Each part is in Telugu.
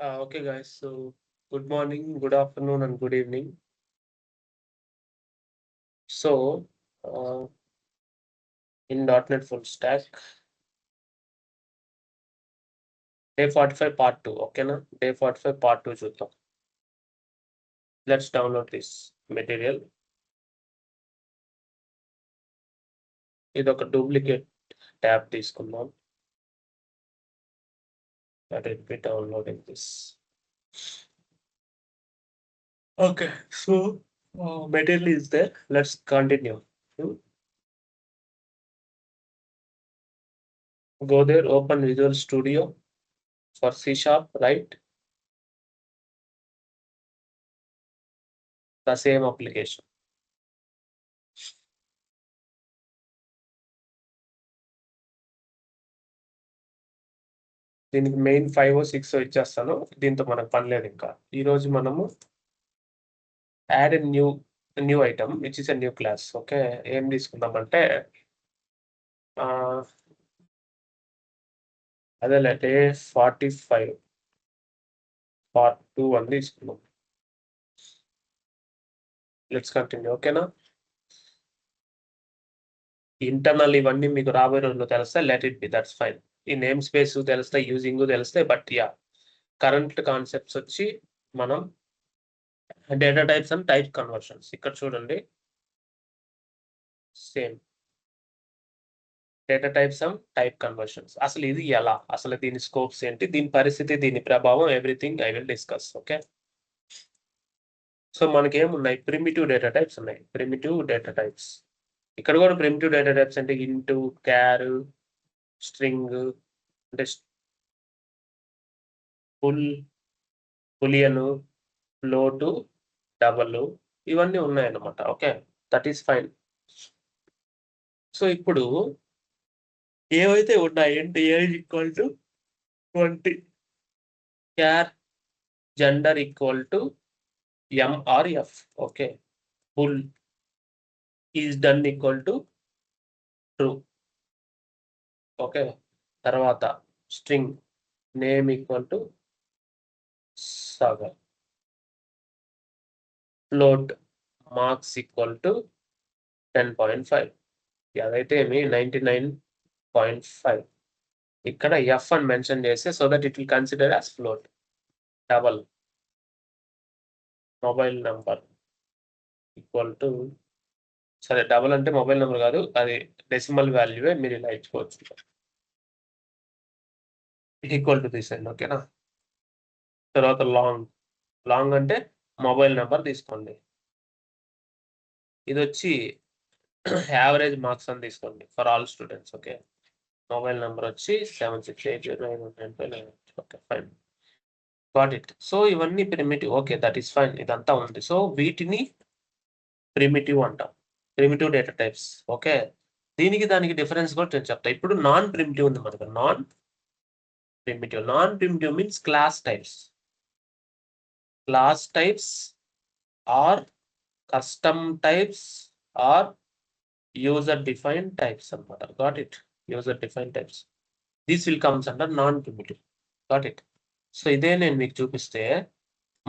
Okay, guys. So, good morning, good afternoon, and good evening. So, in .NET Full Stack, day 45 part 2. Okay, na? Day 45 part 2 చూద్దాం. Let's download this material. ఇది ఒక డూప్లికేట్ ట్యాబ్ తీసుకుందాం. Let it be downloading this. Okay, so material is there. Let's continue. Go there, open Visual Studio for C#, right? The same application. దీనికి మెయిన్ 5 or 6 ఇచ్చేస్తాను. దీంతో మనకు పని లేదు ఇంకా. ఈరోజు మనము add new item which is a new class. Okay, ఏం తీసుకుందామంటే అదే డే 45 part 2 అని తీసుకుందాం. Let's continue. ఓకేనా? ఇంటర్నల్ ఇవన్నీ మీకు రాబోయే రోజుల్లో తెలుస్తాయి. Let it B, that's fine. ఈ నేమ్ స్పేస్ తెలుస్తాయి, యూజింగ్ తెలుస్తాయి. బట్ యా, కరెంట్ కాన్సెప్ట్స్ వచ్చి మనం data types and type conversions. ఇక్కడ చూడండి, same data types and type conversions. అసలు ఇది ఎలా, అసలు దీని స్కోప్స్ ఏంటి, దీని పరిస్థితి, దీని ప్రభావం, everything I will discuss. Okay, so మనకి ఏమున్నాయి? ప్రిమిటివ్ డేటా టైప్స్ ఉన్నాయి. ప్రిమిటివ్ డేటా టైప్స్, ఇక్కడ కూడా ప్రిమిటివ్ డేటా టైప్స్ అంటే ఇంటు, క్యార్, స్ట్రింగ్, అంటే ఫుల్, బులియన్, ఫ్లోట్, డబల్, ఇవన్నీ ఉన్నాయన్నమాట. Okay, that is fine. So ఇప్పుడు ఏవైతే ఉన్నాయంటే age equal to 20, char gender equal to M or F. Okay, full is done equal to true. Okay, తర్వాత string name equal to Sagar, float marks equal to 10.5. అదైతే ఏమి 99.5. ఇక్కడ F అని మెన్షన్ చేస్తే so that it will consider as float. Double mobile number equal to, సరే డబల్ అంటే మొబైల్ నెంబర్ కాదు, అది డెసిమల్ వాల్యూవే, మీరు ఇలా ఇచ్చుకోవచ్చు. ఈక్వల్ టు తీసేయండి. ఓకేనా? తర్వాత లాంగ్ అంటే మొబైల్ నెంబర్ తీసుకోండి. ఇది వచ్చి యావరేజ్ మార్క్స్ అని తీసుకోండి for all students. Okay, mobile number వచ్చి 76809195. Okay, fine, got it. So ఇవన్నీ primitive. Okay, that is fine, ఇదంతా ఉంది. సో వీటిని ప్రిమిటివ్ అంటాం, ప్రిమిటివ్ డేటా టైప్స్. ఓకే, దీనికి దానికి డిఫరెన్స్ కూడా నేను చెప్తా. ఇప్పుడు నాన్ ప్రిమిటివ్ ఉంది మనకు. Non primitive means class types. Class types or custom types or user defined types అన్నమాట. Got it, user defined types. This will comes under non primitive. Got it. So ఇదే నేను మీకు చూపిస్తే,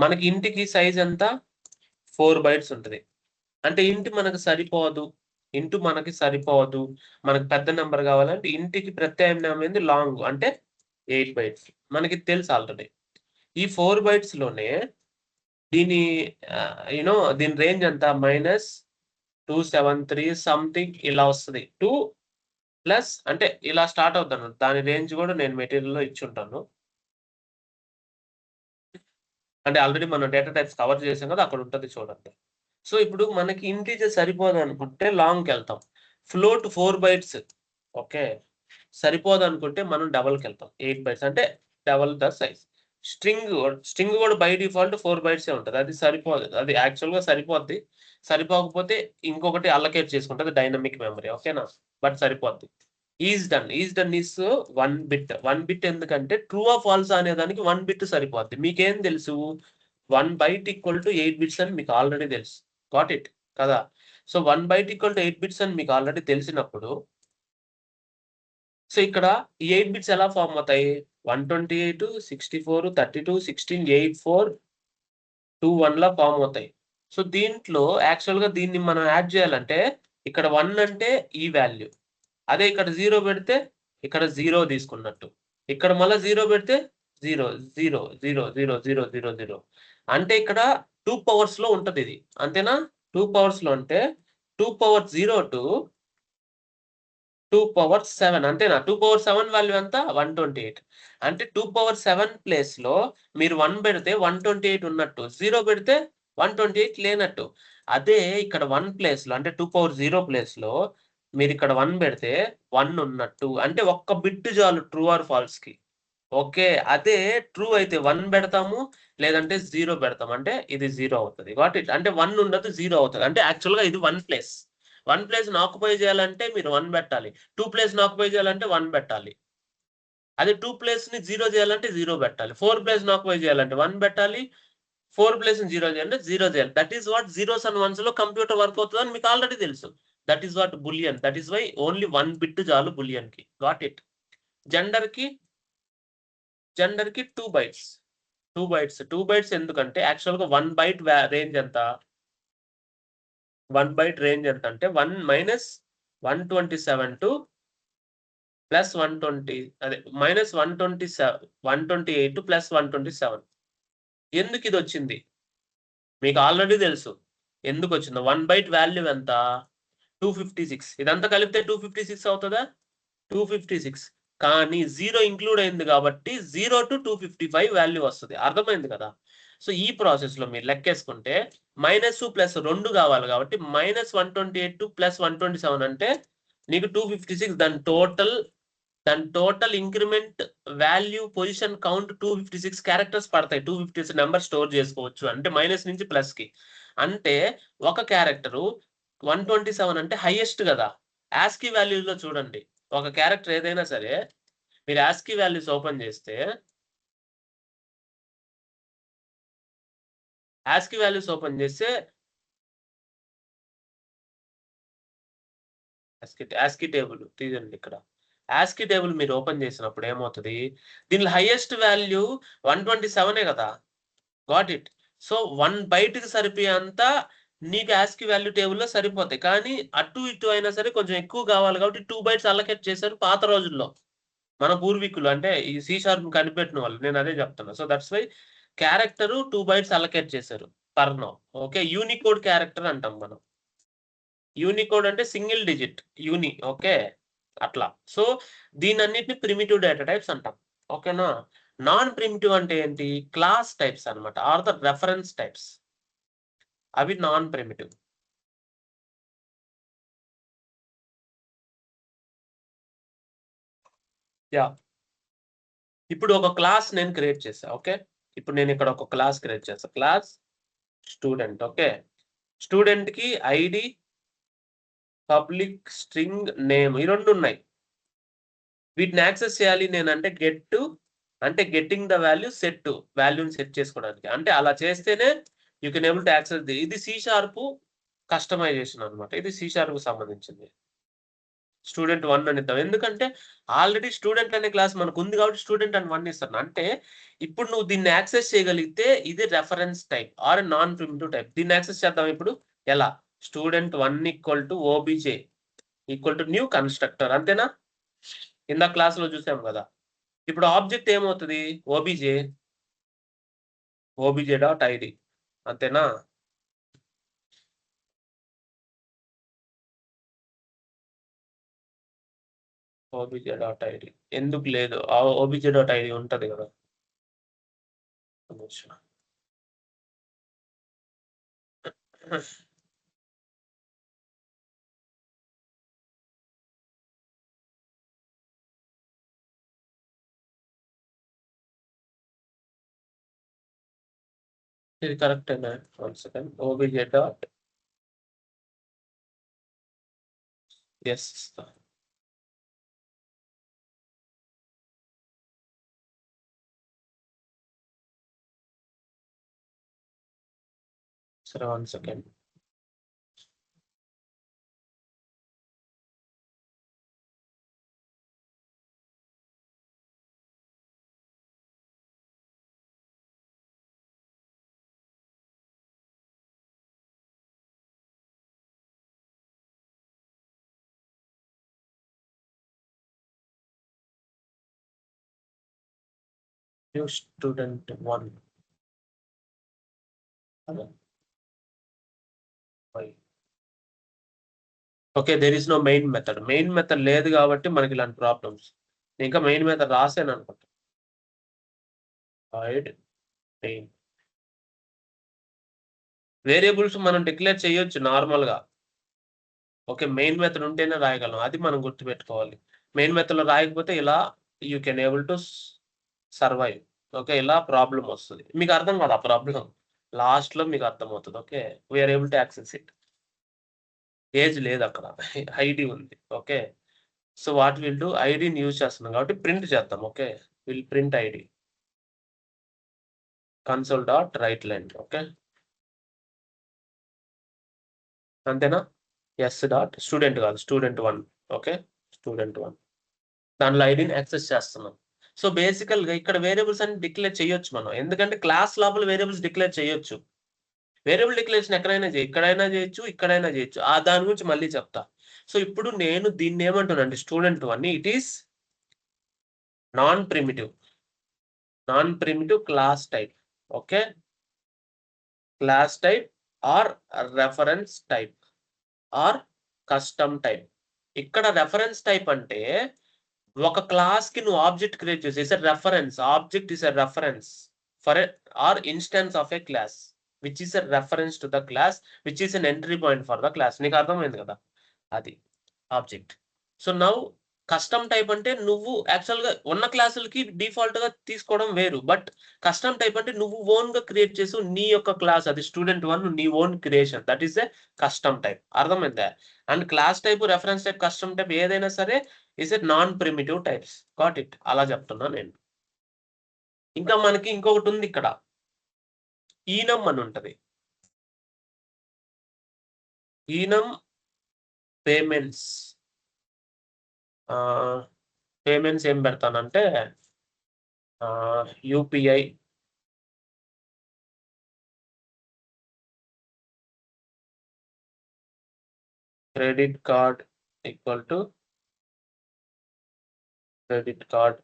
మనకి ఇంటికి సైజ్ ఎంత 4 bytes ఉంటుంది. అంటే ఇంటి మనకు సరిపోదు, మనకు పెద్ద నెంబర్ కావాలంటే ఇంటికి ప్రత్యామ్నాయం ఏంది? లాంగ్, అంటే 8 bytes. మనకి తెలుసు ఆల్రెడీ. ఈ 4 bytes లోనే దీని దీని రేంజ్ ఎంత? -273 సంథింగ్ ఇలా వస్తుంది. 2 ప్లస్ అంటే ఇలా స్టార్ట్ అవుతాను. దాని రేంజ్ కూడా నేను మెటీరియల్లో ఇచ్చుంటాను. అంటే ఆల్రెడీ మనం డేటా టైప్స్ కవర్ చేసాం కదా, అక్కడ ఉంటుంది చూడండి. సో ఇప్పుడు మనకి ఇంటీజర్ సరిపోదు అనుకుంటే లాంగ్కి వెళ్తాం. Float 4 bytes. ఓకే, సరిపోదు అనుకుంటే మనం డబల్కి వెళ్తాం. 8 bytes అంటే డబల్ ద సైజ్. స్ట్రింగ్ కూడా బై డిఫాల్ట్ 4 bytes ఉంటుంది. అది సరిపోదు, అది యాక్చువల్గా సరిపోద్ది. సరిపోకపోతే ఇంకొకటి అలకేట్ చేసుకుంటుంది, డైనమిక్ మెమరీ. ఓకేనా? బట్ సరిపోద్ది. Is done is 1 bit. 1 bit ఎందుకంటే ట్రూ ఆఫ్ ఫాల్స్ అనే దానికి 1 bit సరిపోద్ది. మీకేం తెలుసు? 1 byte ఈక్వల్ టు 8 bits అని మీకు ఆల్రెడీ తెలుసు. గాట్ ఇట్ కదా? So 1 byte equal to 8 bits అని మీకు ఆల్రెడీ తెలిసినప్పుడు సో ఇక్కడ ఈ 8 బిట్స్ ఎలా ఫార్మ్ అవుతాయి? 128, 64, 32, 16, 8, 4, 2, 1 లా ఫార్మ్ అవుతాయి. సో దీంట్లో యాక్చువల్‌గా దీన్ని మనం యాడ్ చేయాలంటే ఇక్కడ 1 అంటే ఈ వాల్యూ. అదే ఇక్కడ 0 పెడితే ఇక్కడ 0 తీసుకున్నట్టు. ఇక్కడ మళ్ళా 0 పెడితే 0, 0, 0, 0, 0, 0, 0. అంటే ఇక్కడ 2 పవర్స్‌లో ఉంటదిది. అంతేనా? 2 పవర్స్‌లో అంటే 2 పవర్ 0 టు 2 పవర్ 7 అంతేనా? 2 పవర్ 7 వాల్యూ ఎంత? 128. అంటే 2 పవర్ 7 ప్లేస్‌లో మీరు 1 పెడితే 128 ఉన్నట్టు. 0 పెడితే 128 లేనట్టు. అదే ఇక్కడ 1 ప్లేస్‌లో అంటే 2 పవర్ 0 ప్లేస్‌లో మీరిక్కడ 1 పెడితే 1 ఉన్నట్టు. అంటే ఒక్క బిట్ చాలు ట్రూ ఆర్ ఫాల్స్‌కి. ఓకే. అదే ట్రూ అయితే 1 పెడతాము. లేదంటే 0 పెడతాం. అంటే ఇది 0 అవుతది. Got it. అంటే 1 ఉండదు 0 అవుతది. అంటే యాక్చువల్‌గా ఇది 1 ప్లేస్. 1 ప్లేస్‌ని ఆక్యుపై చేయాలంటే మీరు 1 పెట్టాలి. 2 ప్లేస్‌ని ఆక్యుపై చేయాలంటే 1 పెట్టాలి. అదే 2 ప్లేస్‌ని 0 చేయాలంటే 0 పెట్టాలి. 4 ప్లేస్‌ని ఆక్యుపై చేయాలంటే 1 పెట్టాలి. 4 ప్లేస్‌ని 0 చేయాలంటే 0 చేయాలి. That is what zeros and వన్స్‌లో కంప్యూటర్ వర్క్ అవుతదని మీకు ఆల్రెడీ తెలుసు. That is what boolean. That is why only 1 bit చాలు బూలియన్‌కి. Got it. జెండర్‌కి జెండర్‌కి 2 బైట్స్. 2 బైట్స్. 2 బైట్స్ ఎందుకంటే యాక్చువల్‌గా 1 బైట్ రేంజ్ ఎంత? 1 బైట్ రేంజ్ ఎంతంటే 1 మైనస్ 127 టు ప్లస్ 120 అదే మైనస్ 128 ప్లస్ 127. ఎందుకిదొచ్చింది? మీకు ఆల్రెడీ తెలుసు. ఎందుకొచ్చిందో. 1 బైట్ వాల్యూ ఎంత? 256. ఇదంతా కలిపితే 256 అవుతదా? 256. కానీ 0 ఇంక్లూడ్ అయింది కాబట్టి 0-255 వాల్యూ వస్తది. అర్థమైంది కదా! సో, ఈ ప్రాసెస్‌లో మీరు లెక్కేసుకుంటే మైనస్ ప్లస్ 2 గావాలి కాబట్టి -128 ప్లస్ 127 అంటే నీకు 256 దాని total increment value position count 256 characters పడతాయి. 256 నంబర్ స్టోర్ చేసుకోవచ్చు. అంటే మైనస్ నుంచి ప్లస్‌కి. అంటే ఒక క్యారెక్టరు 127 అంటే హైయెస్ట్ గదా! ఆస్కీ వాల్యూస్‌లో చూడండి. ఒక క్యారెక్టర్ ఏదైనా సరే మీరు ఆస్కీ వాల్యూస్ ఓపెన్ చేస్తే ఆస్కీ వాల్యూస్ ఓపెన్ చేస్తే ఆస్కీ టేబుల్ తీయండి ఇక్కడ. ఆస్కీ టేబుల్ మీరు ఓపెన్ చేసినప్పుడు ఏమవుతది? దీనిలో హైయెస్ట్ వాల్యూ 127 గదా! Got it. సో, 1 బైట్‌కి సరిపోయేంత నీకు ఆస్కీ వాల్యూ టేబుల్‌లో సరిపోతాయి. కానీ అటు ఇటు అయినా సరే కొంచెం ఎక్కువ కావాలి కాబట్టి 2 బైట్స్ అలొకేట్ చేశారు పాత రోజుల్లో. మన పూర్వీకులు అంటే ఈ సి షార్ప్ కనిపెట్టిన వాళ్ళు. నేనదే చెప్తున్నా. So, that's why character 2 bytes allocate చేశారు. Per now. Okay. Unicode character అంటాం మనం. యూనికోడ్ అంటే సింగిల్ డిజిట్. ఓకే. అట్లా. సో, దీనన్నిటిని ప్రిమిటివ్ డేటా టైప్స్ అంటాం. ఓకేనా? నాన్ ప్రిమిటివ్ అంటే ఏంటి? క్లాస్ టైప్స్ అన్నమాట. Or the reference types. అవి నాన్ ప్రిమిటివ్. యాహ్! ఇప్పుడు ఒక క్లాస్ నేను క్రియేట్ చేశా. ఓకే. ఇప్పుడు నేనిక్కడ ఒక క్లాస్ క్రియేట్ చేశా. Class student. ఓకే. స్టూడెంట్‌కి ఐడీ, పబ్లిక్ స్ట్రింగ్, నేమ్ ఈ 2 ఉన్నాయి. వీటిని యాక్సెస్ చేయాలి నేనంటే అంటే గెట్టింగ్ ద వాల్యూ వాల్యూని సెట్ చేసుకోవడానికి. అంటే అలా చేస్తేనే you can able to access ఇది సి షార్ప్ కస్టమైజేషన్ అన్నమాట. ఇది సి షార్ప్‌కి సంబంధించింది. స్టూడెంట్ 1 అనిద్దాం. ఎందుకంటే ఆల్రెడీ స్టూడెంట్ అనే క్లాస్ మనకుంది కాబట్టి స్టూడెంట్ అని 1 ఇస్తాను. అంటే ఇప్పుడు నువ్వు దీన్ని యాక్సెస్ చేయగలిగితే ఇది reference type or non primitive type. దీన్ని యాక్సెస్ చేద్దాం ఇప్పుడు. ఎలా? Student 1 equal to OBJ equal to new constructor అంతేనా? ఇందాక క్లాస్‌లో చూసాం గదా! ఇప్పుడు ఆబ్జెక్ట్ ఏమవుతది? ఓబీజే, ఓబీజే డాట్ ఐడీ అంతేనా? ఓబీజే డాట్ ఐడీ ఎందుకు లేదు? ఓబీజే డాట్ ఐడీ ఉంటది గదా! ఒక్క నిమిషం. ఇది కరెక్టేనా? One second. OBJ dot yes. సరే one second. new student 1. Okay, there is no main method. Main method లేదు కాబట్టి మనకి ఇలాంటి ప్రాబ్లమ్స్. ఇంకా మెయిన్ మెథడ్ రాసాను అనుకుంటా. మెయిన్ వేరియబుల్స్ మనం డిక్లేర్ చేయొచ్చు నార్మల్గా. ఓకే, మెయిన్ మెథడ్ ఉంటేనే రాయగలం, అది మనం గుర్తుపెట్టుకోవాలి. మెయిన్ మెథడ్లో రాయకపోతే ఇలా you can able to survive. Okay, ఇలా ప్రాబ్లం వస్తుంది. మీకు అర్థం కాదు ఆ ప్రాబ్లం, లాస్ట్లో మీకు అర్థమవుతుంది. Okay, we are able to access it. Age లేదు అక్కడ, ఐడి ఉంది. Okay, so what will do, ఐడిని యూజ్ చేస్తున్నాం కాబట్టి ప్రింట్ చేద్దాం. Okay, will print ID console dot write line. Okay, అంతేనా? ఎస్ డాట్ స్టూడెంట్ కాదు, స్టూడెంట్ 1. ఓకే, స్టూడెంట్ 1 దాంట్లో ఐడిని యాక్సెస్ చేస్తున్నాం. సో బేసికల్గా ఇక్కడ వేరియబుల్స్ అని డిక్లేర్ చేయొచ్చు మనం, ఎందుకంటే క్లాస్ లోపల వేరియబుల్స్ డిక్లేర్ చేయొచ్చు. వేరియబుల్ డిక్లరేషన్ ఎక్కడైనా ఇక్కడైనా చేయొచ్చు, ఇక్కడైనా చేయొచ్చు. దాని గురించి మళ్ళీ చెప్తా. సో ఇప్పుడు నేను దీన్ని ఏమంటున్నాను, student 1 it is non primitive class type. Okay, class type or reference type or custom type. ఇక్కడ రెఫరెన్స్ టైప్ అంటే ఒక క్లాస్ కి నువ్వు ఆబ్జెక్ట్ క్రియేట్ చేసి reference object is a reference for or instance of a class which is a reference to the class which is an entry point for the class. నీకు అర్థమైంది కదా, అది object. So now custom type అంటే నువ్వు యాక్చువల్ గా ఉన్న క్లాసులకి డిఫాల్ట్ గా తీసుకోవడం వేరు, బట్ కస్టమ్ టైప్ అంటే నువ్వు ఓన్ గా క్రియేట్ చేసి నీ యొక్క క్లాస్, అది స్టూడెంట్ 1 నీ own creation, that is a custom type. అర్థమైందా? And class type, reference type, custom type ఏదైనా సరే is a non primitive types. Got it, అలా చెప్తున్నా నేను. ఇంకా మనకి ఇంకొకటి ఉంది ఇక్కడ, ఈనమ్ అని ఉంటది. ఈనమ్ పేమెంట్స్. పేమెంట్స్ ఏం పెడతానంటే UPI credit card equal to credit card.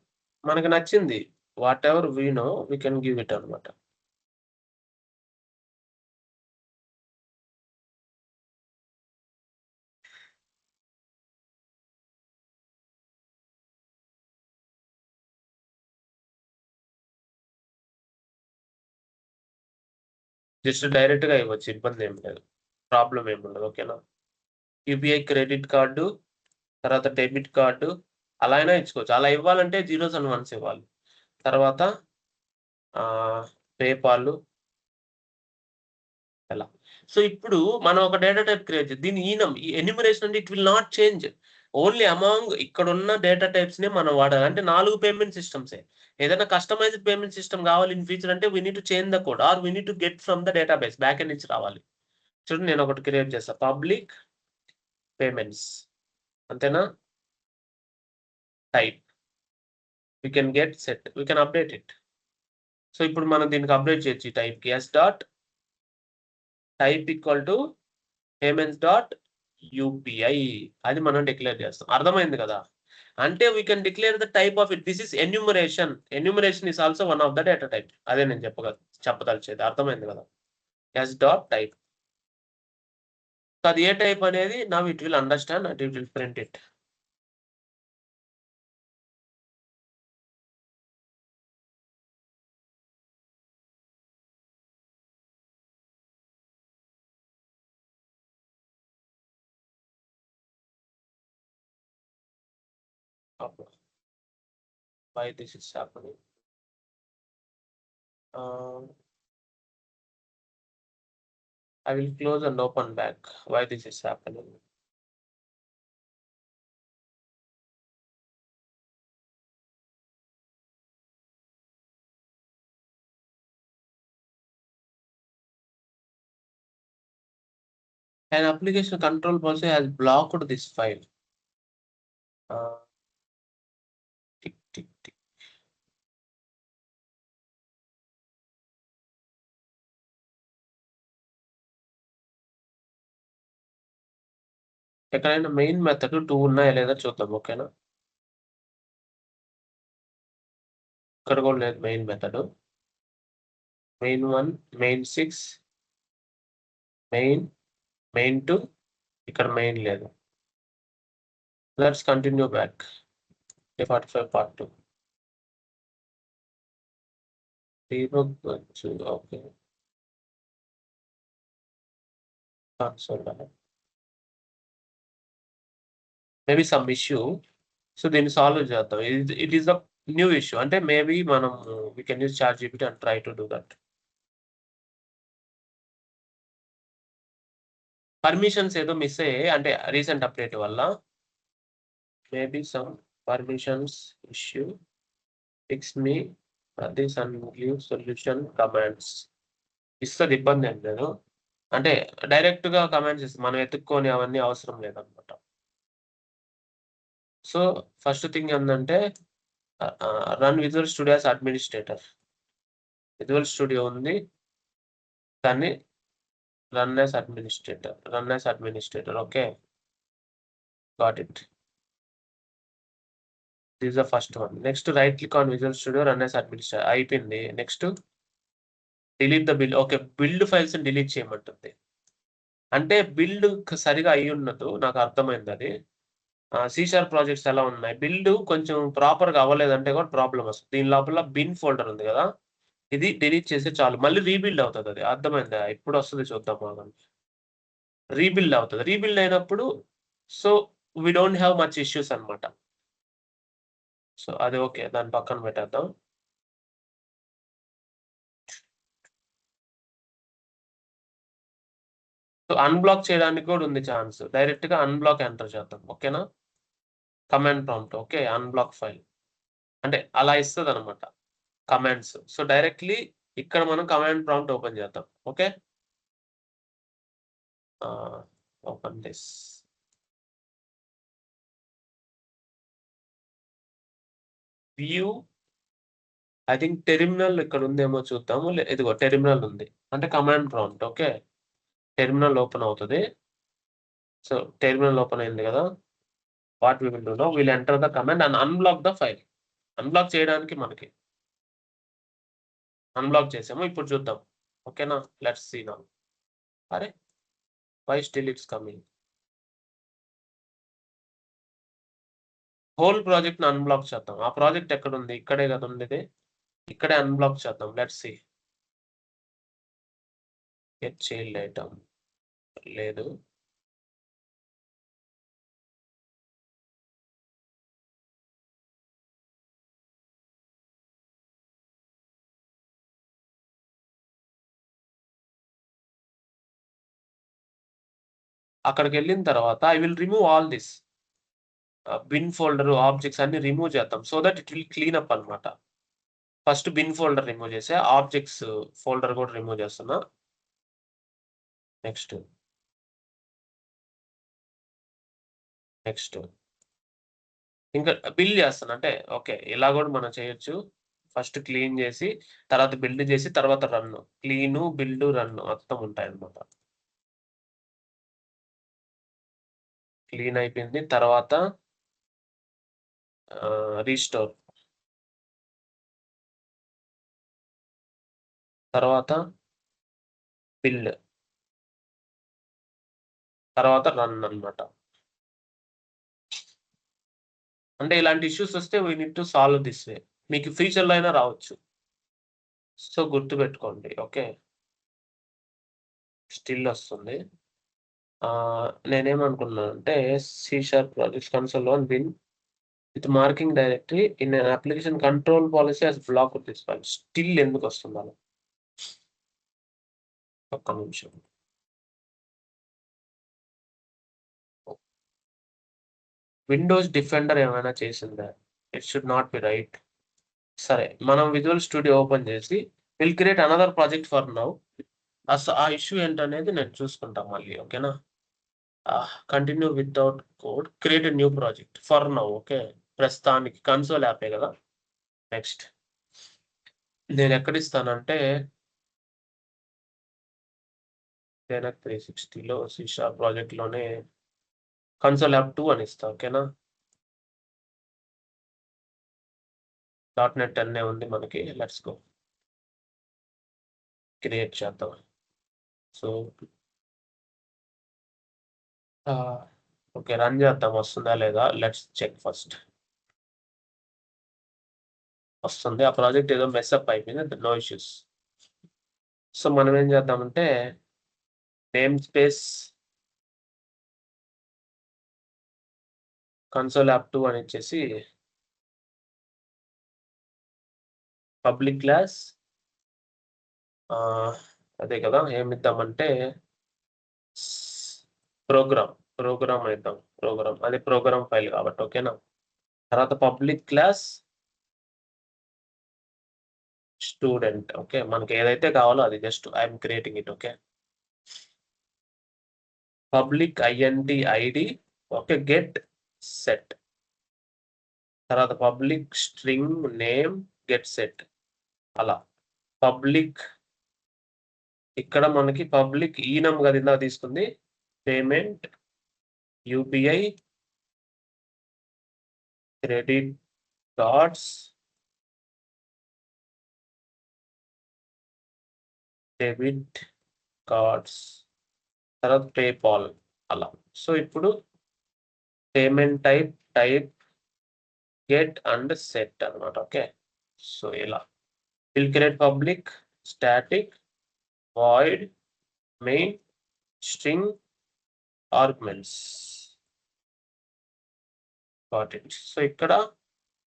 మనకు నచ్చింది, whatever we know we can give it అనమాట. జస్ట్ డైరెక్ట్ గా ఇవ్వచ్చు, ఇబ్బంది ఏం లేదు, ప్రాబ్లం ఏమి ఉండదు. ఓకేనా, యూపీఐ క్రెడిట్ కార్డు, తర్వాత డెబిట్ కార్డు అలా అయినా ఇచ్చుకోవచ్చు. అలా ఇవ్వాలంటే 0s and 1s ఇవ్వాలి. తర్వాత పేపాల్ ఎలా. సో ఇప్పుడు మనం ఒక డేటా టైప్ క్రియేట్ చేసి దీని ఈనం ఎన్యూమరేషన్ అంటే it will not change, only among ఇక్కడ ఉన్న డేటా టైప్స్ నే మనం వాడాలి. అంటే 4 పేమెంట్ సిస్టమ్సే. ఏదైనా కస్టమైజ్డ్ పేమెంట్ సిస్టమ్ కావాలి ఇన్ ఫ్యూచర్ అంటే we need to change the code or we need to get from the database, back end నుంచి రావాలి. చూడండి, నేను ఒకటి క్రియేట్ చేస్తా, పబ్లిక్ పేమెంట్స్. అంతేనా? Type we can get set, we can update it. So ఇప్పుడు మనం దీనికి అప్డేట్ చేయొచ్చు టైప్ కి S dot type equal to payments dot UPI, అది మనం డిక్లేర్ చేస్తాం. అర్థమైంది కదా? అంటే we can declare the type of it. This is enumeration. Enumeration is also one of the data type. అదే నేను చెప్పదలిచేది. అర్థమైంది కదా? Yes dot type. అది ఏ టైప్ అనేది now it will understand and it will print it. Why this is happening? I will close and open back. Why this is happening? An application control policy has blocked this file. Tick, tick, tick. ఎక్కడైనా మెయిన్ మెథడ్ 2 ఉన్నాయా లేదా చూద్దాం. ఓకేనా? ఇక్కడ కూడా లేదు main method. Main 1, main 6, main 2, ఇక్కడ మెయిన్ లేదు. Let's continue back. 45 part 2 debug వచ్చు. Okay, maybe some issue. So దీన్ని సాల్వ్ చేద్దాం. It is the new issue. అంటే మేబీ మనం we can use ChatGPT and try to do that. Permissions ఏదో మిస్ అయ్యాయి అంటే రీసెంట్ అప్డేట్ వల్ల. Maybe some permissions issue. Fix me this and give solution commands. ఇస్తుంది, ఇబ్బంది ఏం లేదు. అంటే డైరెక్ట్ గా కమాండ్స్ ఇస్తుంది, మనం ఎత్తుక్కొని అవన్నీ అవసరం లేదనమాట. సో ఫస్ట్ థింగ్ ఏంటంటే run Visual Studio as administrator. Visual Studio ఉంది, దాన్ని run as administrator. Okay, got it. This the first one. Next right click on Visual Studio, run as administrator అయిపోయింది. Next delete the build. Okay, build files delete చేయమంటుంది. అంటే బిల్డ్ సరిగా అయి ఉన్నట్టు నాకు అర్థమైంది. అది C# ప్రాజెక్ట్స్ ఎలా ఉన్నాయి, బిల్డ్ కొంచెం ప్రాపర్గా అవ్వలేదంటే కూడా ప్రాబ్లం వస్తుంది. దీని లోపల బిన్ ఫోల్డర్ ఉంది కదా, ఇది డిలీట్ చేస్తే చాలు, మళ్ళీ రీబిల్డ్ అవుతుంది. అది అర్థమైందా? ఎప్పుడు వస్తుంది చూద్దాం ఆగండి. రీబిల్డ్ అవుతుంది. రీబిల్డ్ అయినప్పుడు so we don't have much issues అనమాట. సో అది ఓకే, దాన్ని పక్కన పెట్టేద్దాం. సో అన్బ్లాక్ చేయడానికి కూడా ఉంది ఛాన్స్. డైరెక్ట్ గా అన్బ్లాక్ ఎంటర్ చేద్దాం. ఓకేనా, command prompt. Okay, unblock file అంటే అలా ఇస్తుంది అనమాట కమాండ్స్. సో డైరెక్ట్లీ ఇక్కడ మనం కమాండ్ ప్రాంప్ట్ ఓపెన్ చేద్దాం. Okay, open this. View I think terminal ఇక్కడ ఉందేమో చూద్దాము. ఇదిగో టెర్మినల్ ఉంది, అంటే command prompt. Okay, terminal open అవుతుంది. సో టెర్మినల్ ఓపెన్ అయింది కదా. What we will do now, will enter the command and unblock the file. Unblock చేయడానికి మనకి అన్బ్లాక్ చేసాము. ఇప్పుడు చూద్దాం. ఓకేనా, లెట్స్ సీ నౌ. అరే why still it's coming. Whole project ని అన్బ్లాక్ చేద్దాం. ఆ ప్రాజెక్ట్ ఎక్కడ ఉంది, ఇక్కడే కదా ఉండేది, ఇక్కడే అన్బ్లాక్ చేద్దాం. Let's see. Get child item లేదు. అక్కడికి వెళ్ళిన తర్వాత I will remove all this bin folder objects అన్ని రిమూవ్ చేద్దాం. So that it will clean up అనమాట. ఫస్ట్ బిన్ ఫోల్డర్ రిమూవ్ చేసే, ఆబ్జెక్ట్స్ ఫోల్డర్ కూడా రిమూవ్ చేస్తున్నా. నెక్స్ట్ ఇంకా బిల్డ్ చేస్తాను. అంటే ఓకే, ఇలా కూడా మనం చేయొచ్చు. ఫస్ట్ క్లీన్ చేసి తర్వాత బిల్డ్ చేసి తర్వాత రన్. క్లీను, బిల్డ్, రన్ మొత్తం ఉంటాయి అన్నమాట. క్లీన్ అయిపోయింది తర్వాత రీస్టోర్, తర్వాత బిల్డ్, తర్వాత రన్ అన్నమాట. అంటే ఇలాంటి ఇష్యూస్ వస్తే we need to solve this way. మీకు ఫ్యూచర్లో అయినా రావచ్చు, సో గుర్తుపెట్టుకోండి. ఓకే, స్టిల్ వస్తుంది. నేనేమనుకున్నాను అంటే C# projects console on bin with marking directory in application control policy as block this file. Still ఎందుకు వస్తుంది అలా? ఒక్క నిమిషం. విండోస్ డిఫెండర్ ఏమైనా చేసిందా? It should not be right. సరే, మనం విజువల్ స్టూడియో ఓపెన్ చేసి will create another project for now. ఆ ఇష్యూ ఏంటనేది నేను చూసుకుంటాం మళ్ళీ. ఓకేనా, continue without code, create new project for now. Okay, ప్రస్తుతానికి కన్సోల్ యాపే కదా. నెక్స్ట్ నేను ఎక్కడ ఇస్తానంటే నేను 360లో C# ప్రాజెక్ట్లోనే కన్సోల్ యాప్ 2 అని ఇస్తా. ఓకేనా, .NET 10 ఉంది మనకి. లెట్స్ గో క్రియేట్ చేద్దాం. సో ఓకే, రన్ చేద్దాం. వస్తుందా లేదా లెట్స్ చెక్ ఫస్ట్. వస్తుంది. ఆ ప్రాజెక్ట్ ఏదో మెస్అప్ అయిపోయింది, నో ఇష్యూస్. సో మనం ఏం చేద్దామంటే నేమ్ స్పేస్ కన్సోల్ యాప్2 అని ఇచ్చేసి పబ్లిక్ క్లాస్ అదే కదా, ఏమిద్దామంటే ప్రోగ్రామ్ ఇద్దాం. అది ప్రోగ్రామ్ ఫైల్ కాబట్టి ఓకేనా. తర్వాత పబ్లిక్ క్లాస్ స్టూడెంట్. ఓకే, మనకి ఏదైతే కావాలో అది just I'm creating it. Okay, public INT ID. Okay, get set. తర్వాత public string name get set. అలా పబ్లిక్ ఇక్కడ మనకి పబ్లిక్ ఈనం కదా తీసుకుంది, payment UPI credit cards debit cards తర్వాత పేపాల్ అలా. సో ఇప్పుడు payment type get and set అనమాట. ఓకే, సో ఇలా will create public static void main string arguments. Got it. So ఇక్కడ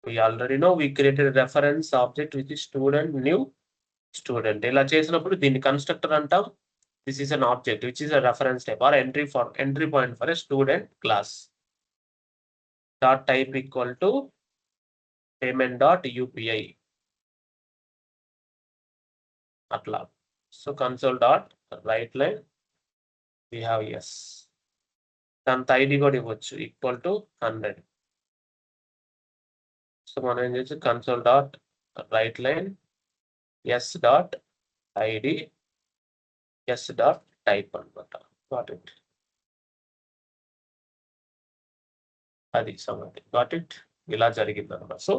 we already know we created a reference object which is student new student. ఇలా చేసినప్పుడు దీన్ని కన్స్ట్రక్టర్ అంటాం. This is an object which is a reference type or entry point for a student class. Dot type equal to payment dot UPI అట్లా. So console dot right line we have yes. దాంతో ID కూడా ఇవ్వచ్చు ఈక్వల్ టు 100. సో మనం ఏం చేయొచ్చు console dot right line yes dot ID yes dot type అనమాట. Got it. అది సంగతి. Got it. ఇలా జరిగింది అనమాట. So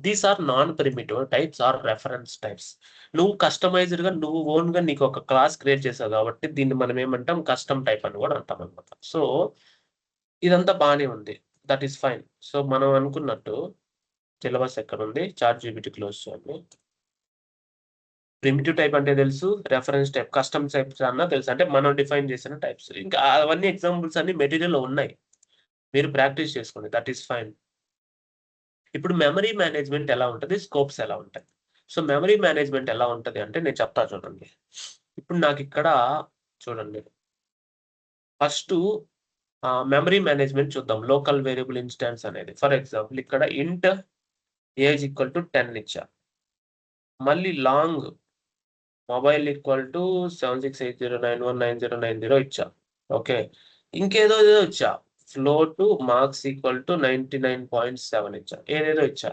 these are non primitive types are reference types. నువ్వు కస్టమైజ్డ్ గా నువ్వు ఓన్ గా నీకు ఒక క్లాస్ క్రియేట్ చేసావు కాబట్టి దీన్ని మనం ఏమంటాం కస్టమ్ టైప్ అని కూడా అంటాం అనమాట. సో ఇదంతా బాగానే ఉంది, దట్ ఈస్ ఫైన్. సో మనం అనుకున్నట్టు సిలబస్ ఎక్కడ ఉంది, ChatGPT క్లోజ్ చేయండి. ప్రిమిటివ్ టైప్ అంటే తెలుసు, రెఫరెన్స్ టైప్ కస్టమ్ టైప్స్ అన్నా తెలుసు, అంటే మనం డిఫైన్ చేసిన టైప్స్. ఇంకా అవన్నీ ఎగ్జాంపుల్స్ అన్ని మెటీరియల్ లో ఉన్నాయి, మీరు ప్రాక్టీస్ చేసుకోండి, దట్ ఈస్ ఫైన్. ఇప్పుడు మెమరీ మేనేజ్మెంట్ ఎలా ఉంటుంది, స్కోప్స్ ఎలా ఉంటాయి. సో మెమరీ మేనేజ్మెంట్ ఎలా ఉంటుంది అంటే నేను చెప్తా చూడండి. ఇప్పుడు నాకు ఇక్కడ చూడండి, ఫస్ట్ మెమరీ మేనేజ్మెంట్ చూద్దాం. లోకల్ వేరియబుల్ ఇన్స్టాన్స్ అనేది, ఫర్ ఎగ్జాంపుల్ ఇక్కడ ఇంట్ ఏజ్ ఈక్వల్ టు 10 ఇచ్చా. మళ్ళీ లాంగ్ మొబైల్ ఈక్వల్ టు 7680919090 ఇచ్చా. ఓకే, ఇంకేదో ఇచ్చా. ఫ్లోట్ మార్క్స్ ఈక్వల్ టు 99.7 ఇచ్చా. ఏదేదో ఇచ్చా.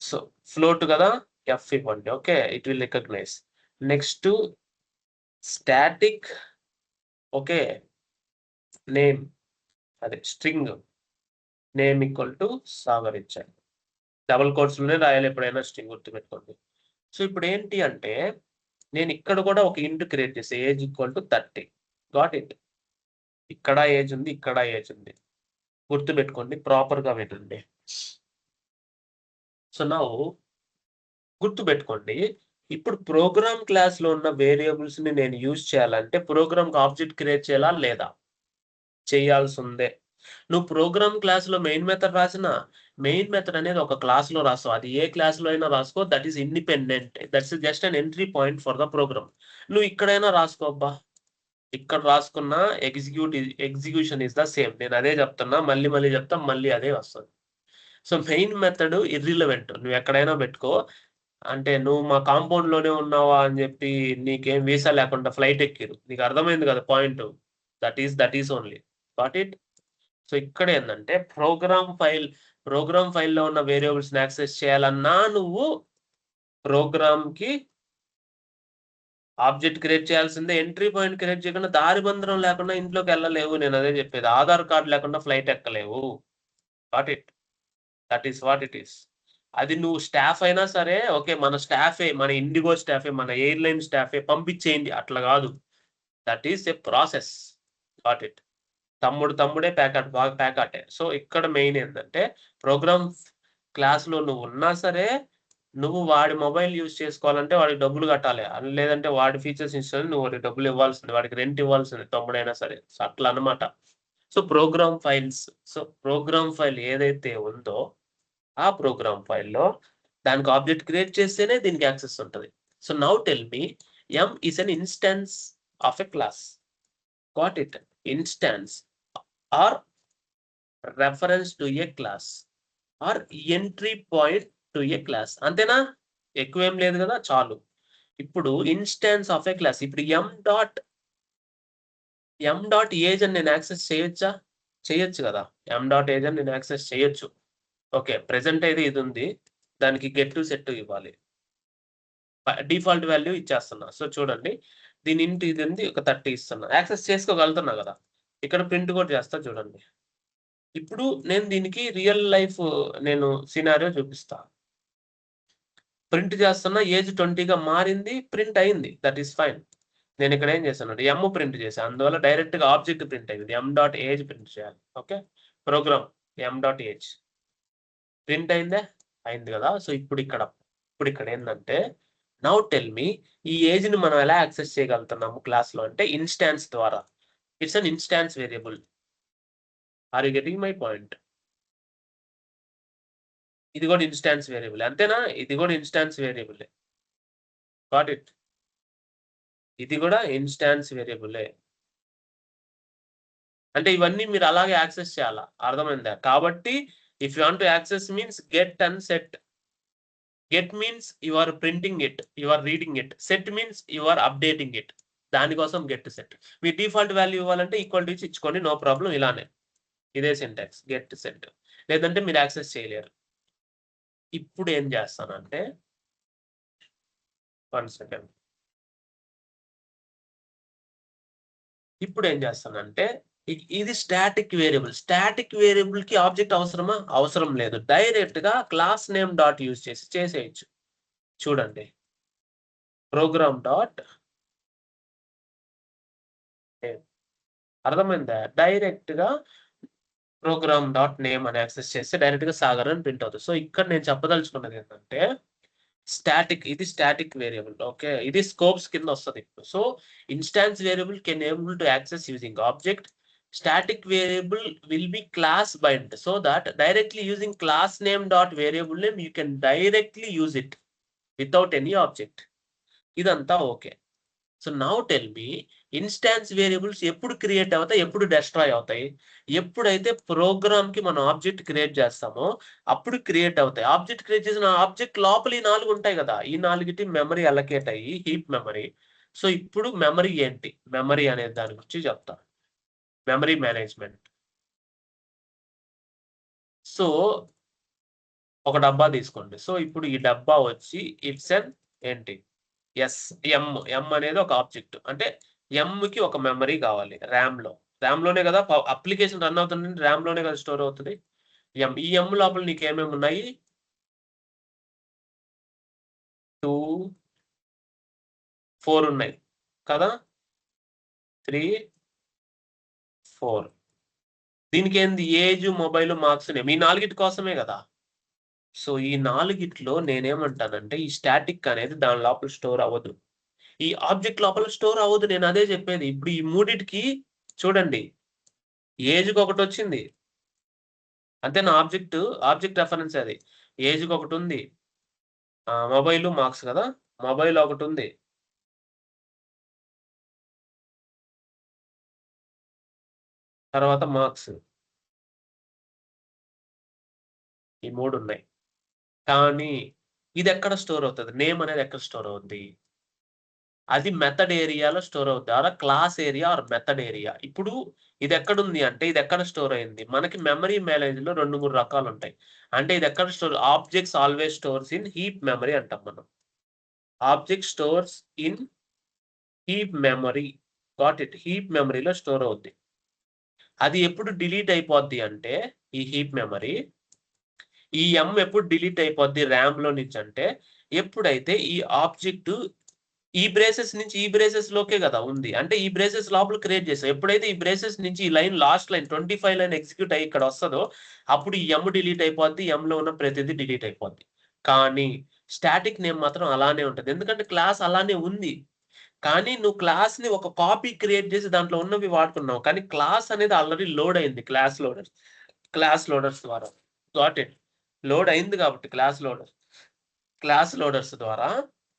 సో ఫ్లోట్ కదా, F ఇవ్వండి. Okay, it will recognize. Next static, okay, name అదే string name equal to Sagar ఇచ్చాను. డబుల్ కోట్స్ లోనే రాయాలి ఎప్పుడైనా, స్ట్రింగ్ గుర్తుపెట్టుకోండి. సో ఇప్పుడు ఏంటి అంటే నేను ఇక్కడ కూడా ఒక ఇంట్ క్రియేట్ చేసే, age equal to 30. Got it. ఇక్కడ ఏజ్ ఉంది, ఇక్కడ ఏజ్ ఉంది, గుర్తుపెట్టుకోండి, ప్రాపర్ గా వినండి. సో నా గుర్తుపెట్టుకోండి, ఇప్పుడు ప్రోగ్రామ్ క్లాస్ లో ఉన్న వేరియబుల్స్ ని నేను యూజ్ చేయాలంటే ప్రోగ్రామ్ ఆబ్జెక్ట్ క్రియేట్ చేయాలా లేదా, చేయాల్సి ఉందే. నువ్వు ప్రోగ్రామ్ క్లాస్ లో మెయిన్ మెథడ్ రాసిన, మెయిన్ మెథడ్ అనేది ఒక క్లాస్ లో రాస్తావు, అది ఏ క్లాస్ లో అయినా రాసుకో, that is independent, that's just an entry point for the program. నువ్వు ఇక్కడైనా రాసుకోబ్బా, ఇక్కడ రాసుకున్నా ఎగ్జిక్యూషన్ ఇస్ ద సేమ్. నేను అదే చెప్తున్నా, మళ్ళీ చెప్తా, మళ్ళీ అదే వస్తుంది. సో మెయిన్ మెథడ్ ఇర్రిలవెంట్, నువ్వు ఎక్కడైనా పెట్టుకో. అంటే నువ్వు మా కాంపౌండ్ లోనే ఉన్నావా అని చెప్పి నీకేం వీసా లేకుండా ఫ్లైట్ ఎక్కిరు, నీకు అర్థమైంది కదా point, that is only. Got it. So ఇక్కడ ఏంటంటే ప్రోగ్రామ్ ఫైల్లో ఉన్న వేరియబుల్స్ ని యాక్సెస్ చేయాలన్నా నువ్వు ప్రోగ్రామ్ కి ఆబ్జెక్ట్ క్రియేట్ చేయాల్సిందే. ఎంట్రీ పాయింట్ క్రియేట్ చేయకుండా దారి బంధనం లేకుండా ఇంట్లోకి వెళ్ళలేవు. నేను అదే చెప్పేది, ఆధార్ కార్డు లేకుండా ఫ్లైట్ ఎక్కలేవు. Got it. That is what it is. అది నువ్వు స్టాఫ్ అయినా సరే, ఓకే మన స్టాఫే, మన ఇండిగో స్టాఫే, మన ఎయిర్‌లైన్ స్టాఫే పంపించేయండి అట్లా గాదు. That is a process. Got it. తమ్ముడే ప్యాకాటే. సో, ఇక్కడ మెయిన్ ఏందంటే ప్రోగ్రామ్ క్లాస్‌లో నువ్వున్నా సరే, నువ్వు వాడి మొబైల్ యూజ్ చేసుకోవాలంటే వాడికి డబ్బులు కట్టాలి. లేదంటే వాడి ఫీచర్స్ ఇన్‌స్టాల్ నువ్వు వాడికి డబ్బులు ఇవ్వాల్సిందే. వాడికి రెంట్ ఇవ్వాల్సిందే తమ్ముడైనా సరే. సో, అట్లా అన్నమాట. సో, ప్రోగ్రామ్ ఫైల్ ఏదైతే ఉందో, ఆ ప్రోగ్రామ్ ఫైల్‌లో దానికి ఆబ్జెక్ట్ క్రియేట్ చేస్తేనే దీనికి యాక్సెస్ ఉంటది. So, now tell me M is an instance of a class. Got it. Instance are reference to a class or entry point to a class. అంతేనా? ఎక్కువేం లేదు గదా! చాలు. ఇప్పుడు ఇన్‌స్టాన్స్ ఆఫ్ ఎ క్లాస్. ఇప్పుడు ఎమ్ డాట్ ఏజ్ అని నేను యాక్సెస్ చేయొచ్చా? చేయొచ్చు గదా! ఎమ్ డాట్ ఏజ్ అని నేను యాక్సెస్ చేయొచ్చు. ఓకే. ప్రెజెంట్ అయితే ఇదుంది. దానికి గెట్, సెట్ ఇవ్వాలి. డిఫాల్ట్ వాల్యూ ఇచ్చేస్తున్నా. సో, చూడండి. దీని ఇంట్ ఇదుంది. ఒక 30 ఇస్తున్నా. యాక్సెస్ చేసుకోగలుగుతున్నా గదా! ఇక్కడ ప్రింట్ కూడా చేస్తా చూడండి. ఇప్పుడు నేను దీనికి రియల్ లైఫ్ నేను సినారియో చూపిస్తా. ప్రింట్ చేస్తున్నా. ఏజ్ 20గా మారింది. ప్రింట్ అయింది. That is fine. నేనిక్కడ ఏం చేశానంటే ఎమ్ ప్రింట్ చేశా. అందువల్ల డైరెక్ట్‌గా ఆబ్జెక్ట్ ప్రింట్ అయింది. ఎమ్ డాట్ ఏజ్ ప్రింట్ చేయాలి. Okay. Program M dot age print అయిందా? అయింది గదా! సో, ఇప్పుడిక్కడ ఏందంటే నౌ టెల్ మీ ఈ ఏజ్‌ని మనం ఎలా యాక్సెస్ చేయగలుగుతున్నాము క్లాస్‌లో అంటే ఇన్‌స్టాన్స్ ద్వారా. It's an instance variable. Are you getting my point? ఇది గూడా ఇన్‌స్టాన్స్ వేరియబులే. అంతేనా? ఇది గూడా ఇన్‌స్టాన్స్ వేరియబులే. Got it. ఇది గూడా ఇన్‌స్టాన్స్ వేరియబులే. అంటే ఇవన్నీ మీరు అలాగే యాక్సెస్ చేయాలా. అర్థమైందా? కాబట్టి if you want to access means get and set. Get means you are printing it. You are reading it. Set means you are updating it. దానికోసం గెట్, సెట్. మీ డిఫాల్ట్ వాల్యూ ఇవ్వాలంటే ఈక్వల్ టు ఇచ్చి ఇచ్చుకోండి. నో ప్రాబ్లమ్ ఇలానే. ఇదే సింటాక్స్ గెట్, సెట్. లేదంటే మీరు యాక్సెస్ చేయలేరు. ఇప్పుడేం చేస్తానంటే 1 సెకండ్. ఇప్పుడేం చేస్తానంటే ఇది స్టాటిక్ వేరియబుల్. స్టాటిక్ వేరియబుల్‌కి ఆబ్జెక్ట్ అవసరమా? అవసరం లేదు. డైరెక్ట్‌గా క్లాస్ నేమ్ డాట్ యూజ్ చేసి చేసేయొచ్చు. చూడండి. Program dot name. అర్థమైందా? డైరెక్ట్‌గా ప్రోగ్రామ్ డాట్ నేమ్ అని యాక్సెస్ చేస్తే డైరెక్ట్‌గా సాగర్ అని ప్రింట్ అవుతది. సో, ఇక్కడ నేను చెప్పదలుచుకున్నది ఏంటంటే ఇది స్టాటిక్ వేరియబుల్. ఓకే. ఇది స్కోప్స్ కింద వస్తది. So, instance variable can able to access using object. Static variable will be class bind so that directly using class name dot variable name you can directly use it without any object. ఇదంతా ఓకే. సో, నౌ టెల్ మీ ఇన్‌స్టాన్స్ వేరియబుల్స్ ఎప్పుడు క్రియేట్ అవుతాయి? ఎప్పుడు డెస్ట్రాయ్ అవుతాయి? ఎప్పుడైతే ప్రోగ్రామ్‌కి మనం ఆబ్జెక్ట్ క్రియేట్ చేస్తామో అప్పుడు క్రియేట్ అవుతాయి. ఆబ్జెక్ట్ క్రియేట్ చేసిన ఆబ్జెక్ట్ లోపల ఈ 4 ఉంటాయి గదా! ఈ 4కి మెమరీ అలొకేట్ అయ్యి హీప్ మెమరీ. సో, ఇప్పుడు మెమరీ ఏంటి? మెమరీ అనే దాని గురించి చెప్తా. Memory management. సో, ఒక డబ్బా తీసుకోండి. సో, ఇప్పుడు ఈ డబ్బా వచ్చి ఇట్స్ ఎన్ ఏంటి? యెస్. ఎమ్ అనేది ఒక ఆబ్జెక్ట్. అంటే ఎమ్‌కి ఒక మెమరీ కావాలి ర్యామ్‌లో. ర్యామ్‌లోనే కదా అప్లికేషన్ రన్ అవుతుందంటే ర్యామ్‌లోనే కదా స్టోర్ అవుతది. ఈ ఎమ్ లోపల నీకేమేమి ఉన్నాయి? 2, 4 ఉన్నాయి. కదా! 3, 4 దీనికేంది ఏజ్, మొబైల్, మార్క్స్ నేమ్ ఈ 4 కోసమే కదా! సో, ఈ 4 నేనేమంటానంటే ఈ స్టాటిక్ అనేది దాని లోపల స్టోర్ అవ్వదు. ఈ ఆబ్జెక్ట్ లోపల స్టోర్ అవ్వదు. నేనదే చెప్పేది. ఇప్పుడు ఈ మూడిటికి చూడండి. ఏజ్‌కి ఒకటొచ్చింది. అంతేనా ఆబ్జెక్ట్ రెఫరెన్స్ అది. ఏజ్‌కి ఒకటుంది. మొబైలు, మార్క్స్ కదా! మొబైల్ ఒకటుంది. తర్వాత మార్క్స్. ఈ 3 ఉన్నాయి. కానీ ఇదెక్కడ స్టోర్ అవుతది? నేమ్ అనేది ఎక్కడ స్టోర్ అవుద్ది? అది మెథడ్ ఏరియాలో స్టోర్ అవుద్ది. Class area or method area. ఇప్పుడు ఇదెక్కడుంది అంటే ఇదెక్కడ స్టోర్ అయింది? మనకి మెమరీ మేనేజ్‌లో 2, 3 రకాలుంటాయి. అంటే ఇదెక్కడ store objects always stores in heap memory అంటాం మనం. Object stores in heap memory. Got it. Heap మెమరీలో స్టోర్ అవుద్ది. అది ఎప్పుడు డిలీట్ అయిపోద్ది అంటే ఈ హీప్ మెమరీ ఈ ఎం ఎప్పుడు డిలీట్ అయిపోద్ది ర్యామ్ లో నుంచి అంటే ఎప్పుడైతే ఈ ఆబ్జెక్ట్ ఈ బ్రేసెస్ నుంచి ఈ బ్రేసెస్ లోకే కదా ఉంది. అంటే ఈ బ్రేసెస్ లోపల క్రియేట్ చేసాం. ఎప్పుడైతే ఈ బ్రేసెస్ నుంచి ఈ line last line 25 line execute అయ్యి ఇక్కడ వస్తదో అప్పుడు ఈ ఎం డిలీట్ అయిపోద్ది. ఎం లో ఉన్న ప్రతిదీ డిలీట్ అయిపోద్ది. కానీ స్టాటిక్ నేమ్ మాత్రం అలానే ఉంటది. ఎందుకంటే క్లాస్ అలానే ఉంది. కానీ నువ్వు క్లాస్ ని ఒక కాపీ క్రియేట్ చేసి దాంట్లో ఉన్నవి వాడుకున్నావు. కానీ క్లాస్ అనేది ఆల్రెడీ లోడ్ అయింది. క్లాస్ లోడర్స్ ద్వారా. Got it. లోడ్ అయింది కాబట్టి క్లాస్ లోడర్స్ ద్వారా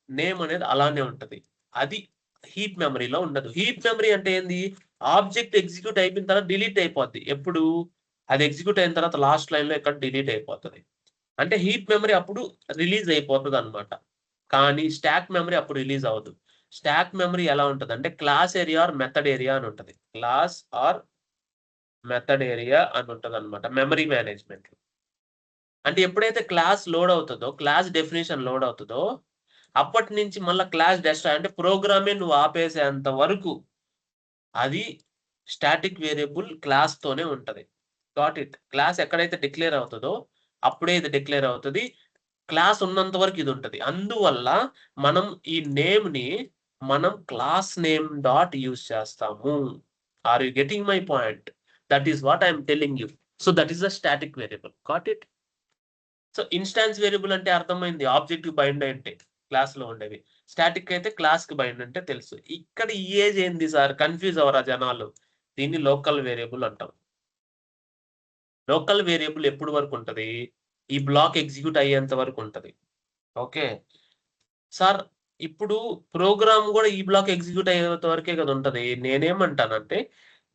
నేమ్ అనేది అలానే ఉంటది. అది హీప్ మెమరీలో ఉండదు. హీప్ మెమరీ అంటే ఏంది? ఆబ్జెక్ట్ ఎగ్జిక్యూట్ అయిపోయిన తర్వాత డిలీట్ అయిపోద్ది. ఎప్పుడు? అది ఎగ్జిక్యూట్ అయిన తర్వాత లాస్ట్ లైన్ లో ఇక్కడ డిలీట్ అయిపోతది. అంటే హీప్ మెమరీ అప్పుడు రిలీజ్ అయిపోతదన్నమాట. కానీ స్టాక్ మెమరీ అప్పుడు రిలీజ్ అవ్వదు. స్టాక్ మెమరీ ఎలా ఉంటదంటే class area or method area అని ఉంటది. క్లాస్ ఆర్ మెథడ్ ఏరియా అని ఉంటదన్నమాట మెమరీ మేనేజ్మెంట్. అంటే ఎప్పుడైతే క్లాస్ లోడ్ అవుతదో, క్లాస్ డెఫినిషన్ లోడ్ అవుతదో అప్పటి నుంచి మళ్ళా క్లాస్ డెస్ట్రాయ్ అంటే ప్రోగ్రామే నువ్వు ఆపేసేంత వరకు అది స్టాటిక్ వేరియబుల్ క్లాస్ తోనే ఉంటది. Got it. క్లాస్ ఎక్కడైతే డిక్లేర్ అవుతదో అప్పుడే ఇది డిక్లేర్ అవుతది. క్లాస్ ఉన్నంత వరకు ఇది ఉంటది. అందువల్ల మనం ఈ నేమ్ ని మనం క్లాస్ నేమ్ డాట్ యూజ్ చేస్తాము. Are you getting my point? That is what I am telling you. So that is the static variable. Got it? So instance variable అంటే అర్థమైంది. ఆబ్జెక్ట్‌కి బైండ్ అయ్యుంటే క్లాస్‌లో ఉండేవి. స్టాటిక్ అయితే క్లాస్‌కి బైండ్ అంటే తెలుసు. ఇక్కడ ఈ ఏజ్ ఏంది సార్? కన్‌ఫ్యూజ్ అవ్వరా జనాలు? దీన్ని లోకల్ వేరియబుల్ అంటాం. లోకల్ వేరియబుల్ ఎప్పుడు వరకు ఉంటది? ఈ బ్లాక్ ఎగ్జిక్యూట్ అయ్యేంత వరకు ఉంటది. ఓకే. సార్ ఇప్పుడు ప్రోగ్రామ్ గూడా ఈ బ్లాక్ ఎగ్జిక్యూట్ అయ్యేంత వరకే కదా ఉంటది. నేనేమంటానంటే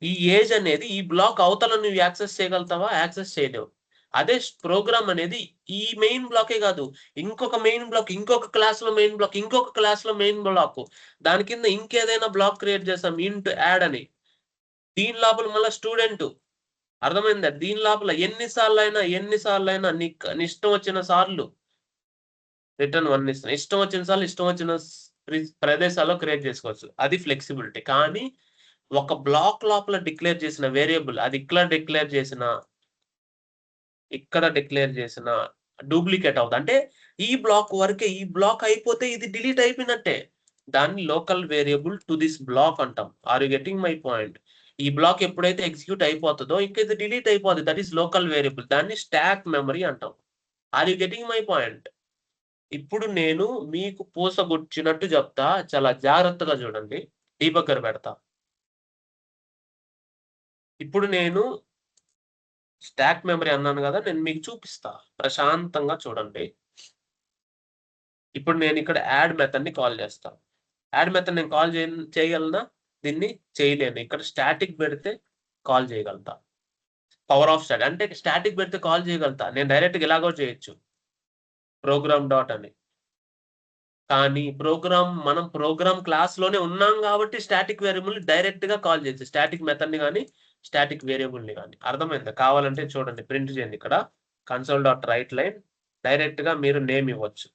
ఈ ఏజ్ అనేది ఈ బ్లాక్ అవతల నువ్వు యాక్సెస్ చేయగలుగుతావా? యాక్సెస్ చేయలేవు. అదే ప్రోగ్రామ్ అనేది ఈ మెయిన్ బ్లాకే గాదు. ఇంకొక మెయిన్ బ్లాక్, ఇంకొక క్లాస్‌లో మెయిన్ బ్లాక్, ఇంకొక క్లాస్‌లో మెయిన్ బ్లాక్. దాని కింద ఇంకేదైనా బ్లాక్ క్రియేట్ చేసాం ఇంట్ యాడ్ అని. దీని లోపల మళ్ళా స్టూడెంట్. అర్థమైందా? దీని లోపల ఎన్ని సార్లైనా నీ ఇష్టం వచ్చిన సార్లు రిటర్న్ 1 ఇస్తాం. ఇష్టం వచ్చిన సార్లు ఇష్టం వచ్చిన ప్రదేశాల్లో క్రియేట్ చేసుకోవచ్చు. అది ఫ్లెక్సిబిలిటీ. కానీ ఒక బ్లాక్ లోపల డిక్లేర్ చేసిన వేరియబుల్ అది ఇక్కడ డిక్లేర్ చేసిన డూప్లికేట్ అవుద్ది. అంటే ఈ బ్లాక్ వరకే. ఈ బ్లాక్ అయిపోతే ఇది డిలీట్ అయిపోయినట్టే. దాన్ని local variable to this block అంటాం. Are you getting my point? ఈ బ్లాక్ ఎప్పుడైతే ఎగ్జిక్యూట్ అయిపోతదో ఇంక ఇది డిలీట్ అయిపోద్ది. That is local variable. దాన్ని స్టాక్ మెమరీ అంటాం. Are you getting my point? ఇప్పుడు నేను మీకు పూసగుచ్చినట్టు చెప్తా. చాలా జాగ్రత్తగా చూడండి. డీబగ్గర్ పెడతా. ఇప్పుడు నేను స్టాక్ మెమరీ అన్నాను గదా! నేను మీకు చూపిస్తా. ప్రశాంతంగా చూడండి. ఇప్పుడు నేనిక్కడ యాడ్ మెథడ్‌ని కాల్ చేస్తా. యాడ్ మెథడ్ నేను కాల్ చేయగలనా? దీన్ని చేయలేను. ఇక్కడ స్టాటిక్ పెడితే కాల్ చేయగలుగుతా. పవర్ ఆఫ్ స్టాటిక్ అంటే స్టాటిక్ పెడితే కాల్ చేయగలుగుతా. నేను డైరెక్ట్‌గా ఇలా గూడా చేయొచ్చు. ప్రోగ్రామ్ డాట్ అని. కానీ మనం ప్రోగ్రామ్ క్లాస్‌లోనే ఉన్నాం గాబట్టి స్టాటిక్ వేరియబుల్‌ని డైరెక్ట్‌గా కాల్ చేయొచ్చు. స్టాటిక్ మెథడ్‌ని గాని, స్టాటిక్ వేరియబుల్‌ని గాని. అర్థమైందా? కావాలంటే చూడండి ప్రింట్ చేయండి ఇక్కడ. కన్సోల్ డాట్ రైట్ లైన్ డైరెక్ట్‌గా మీరు నేమ్ ఇవ్వచ్చు.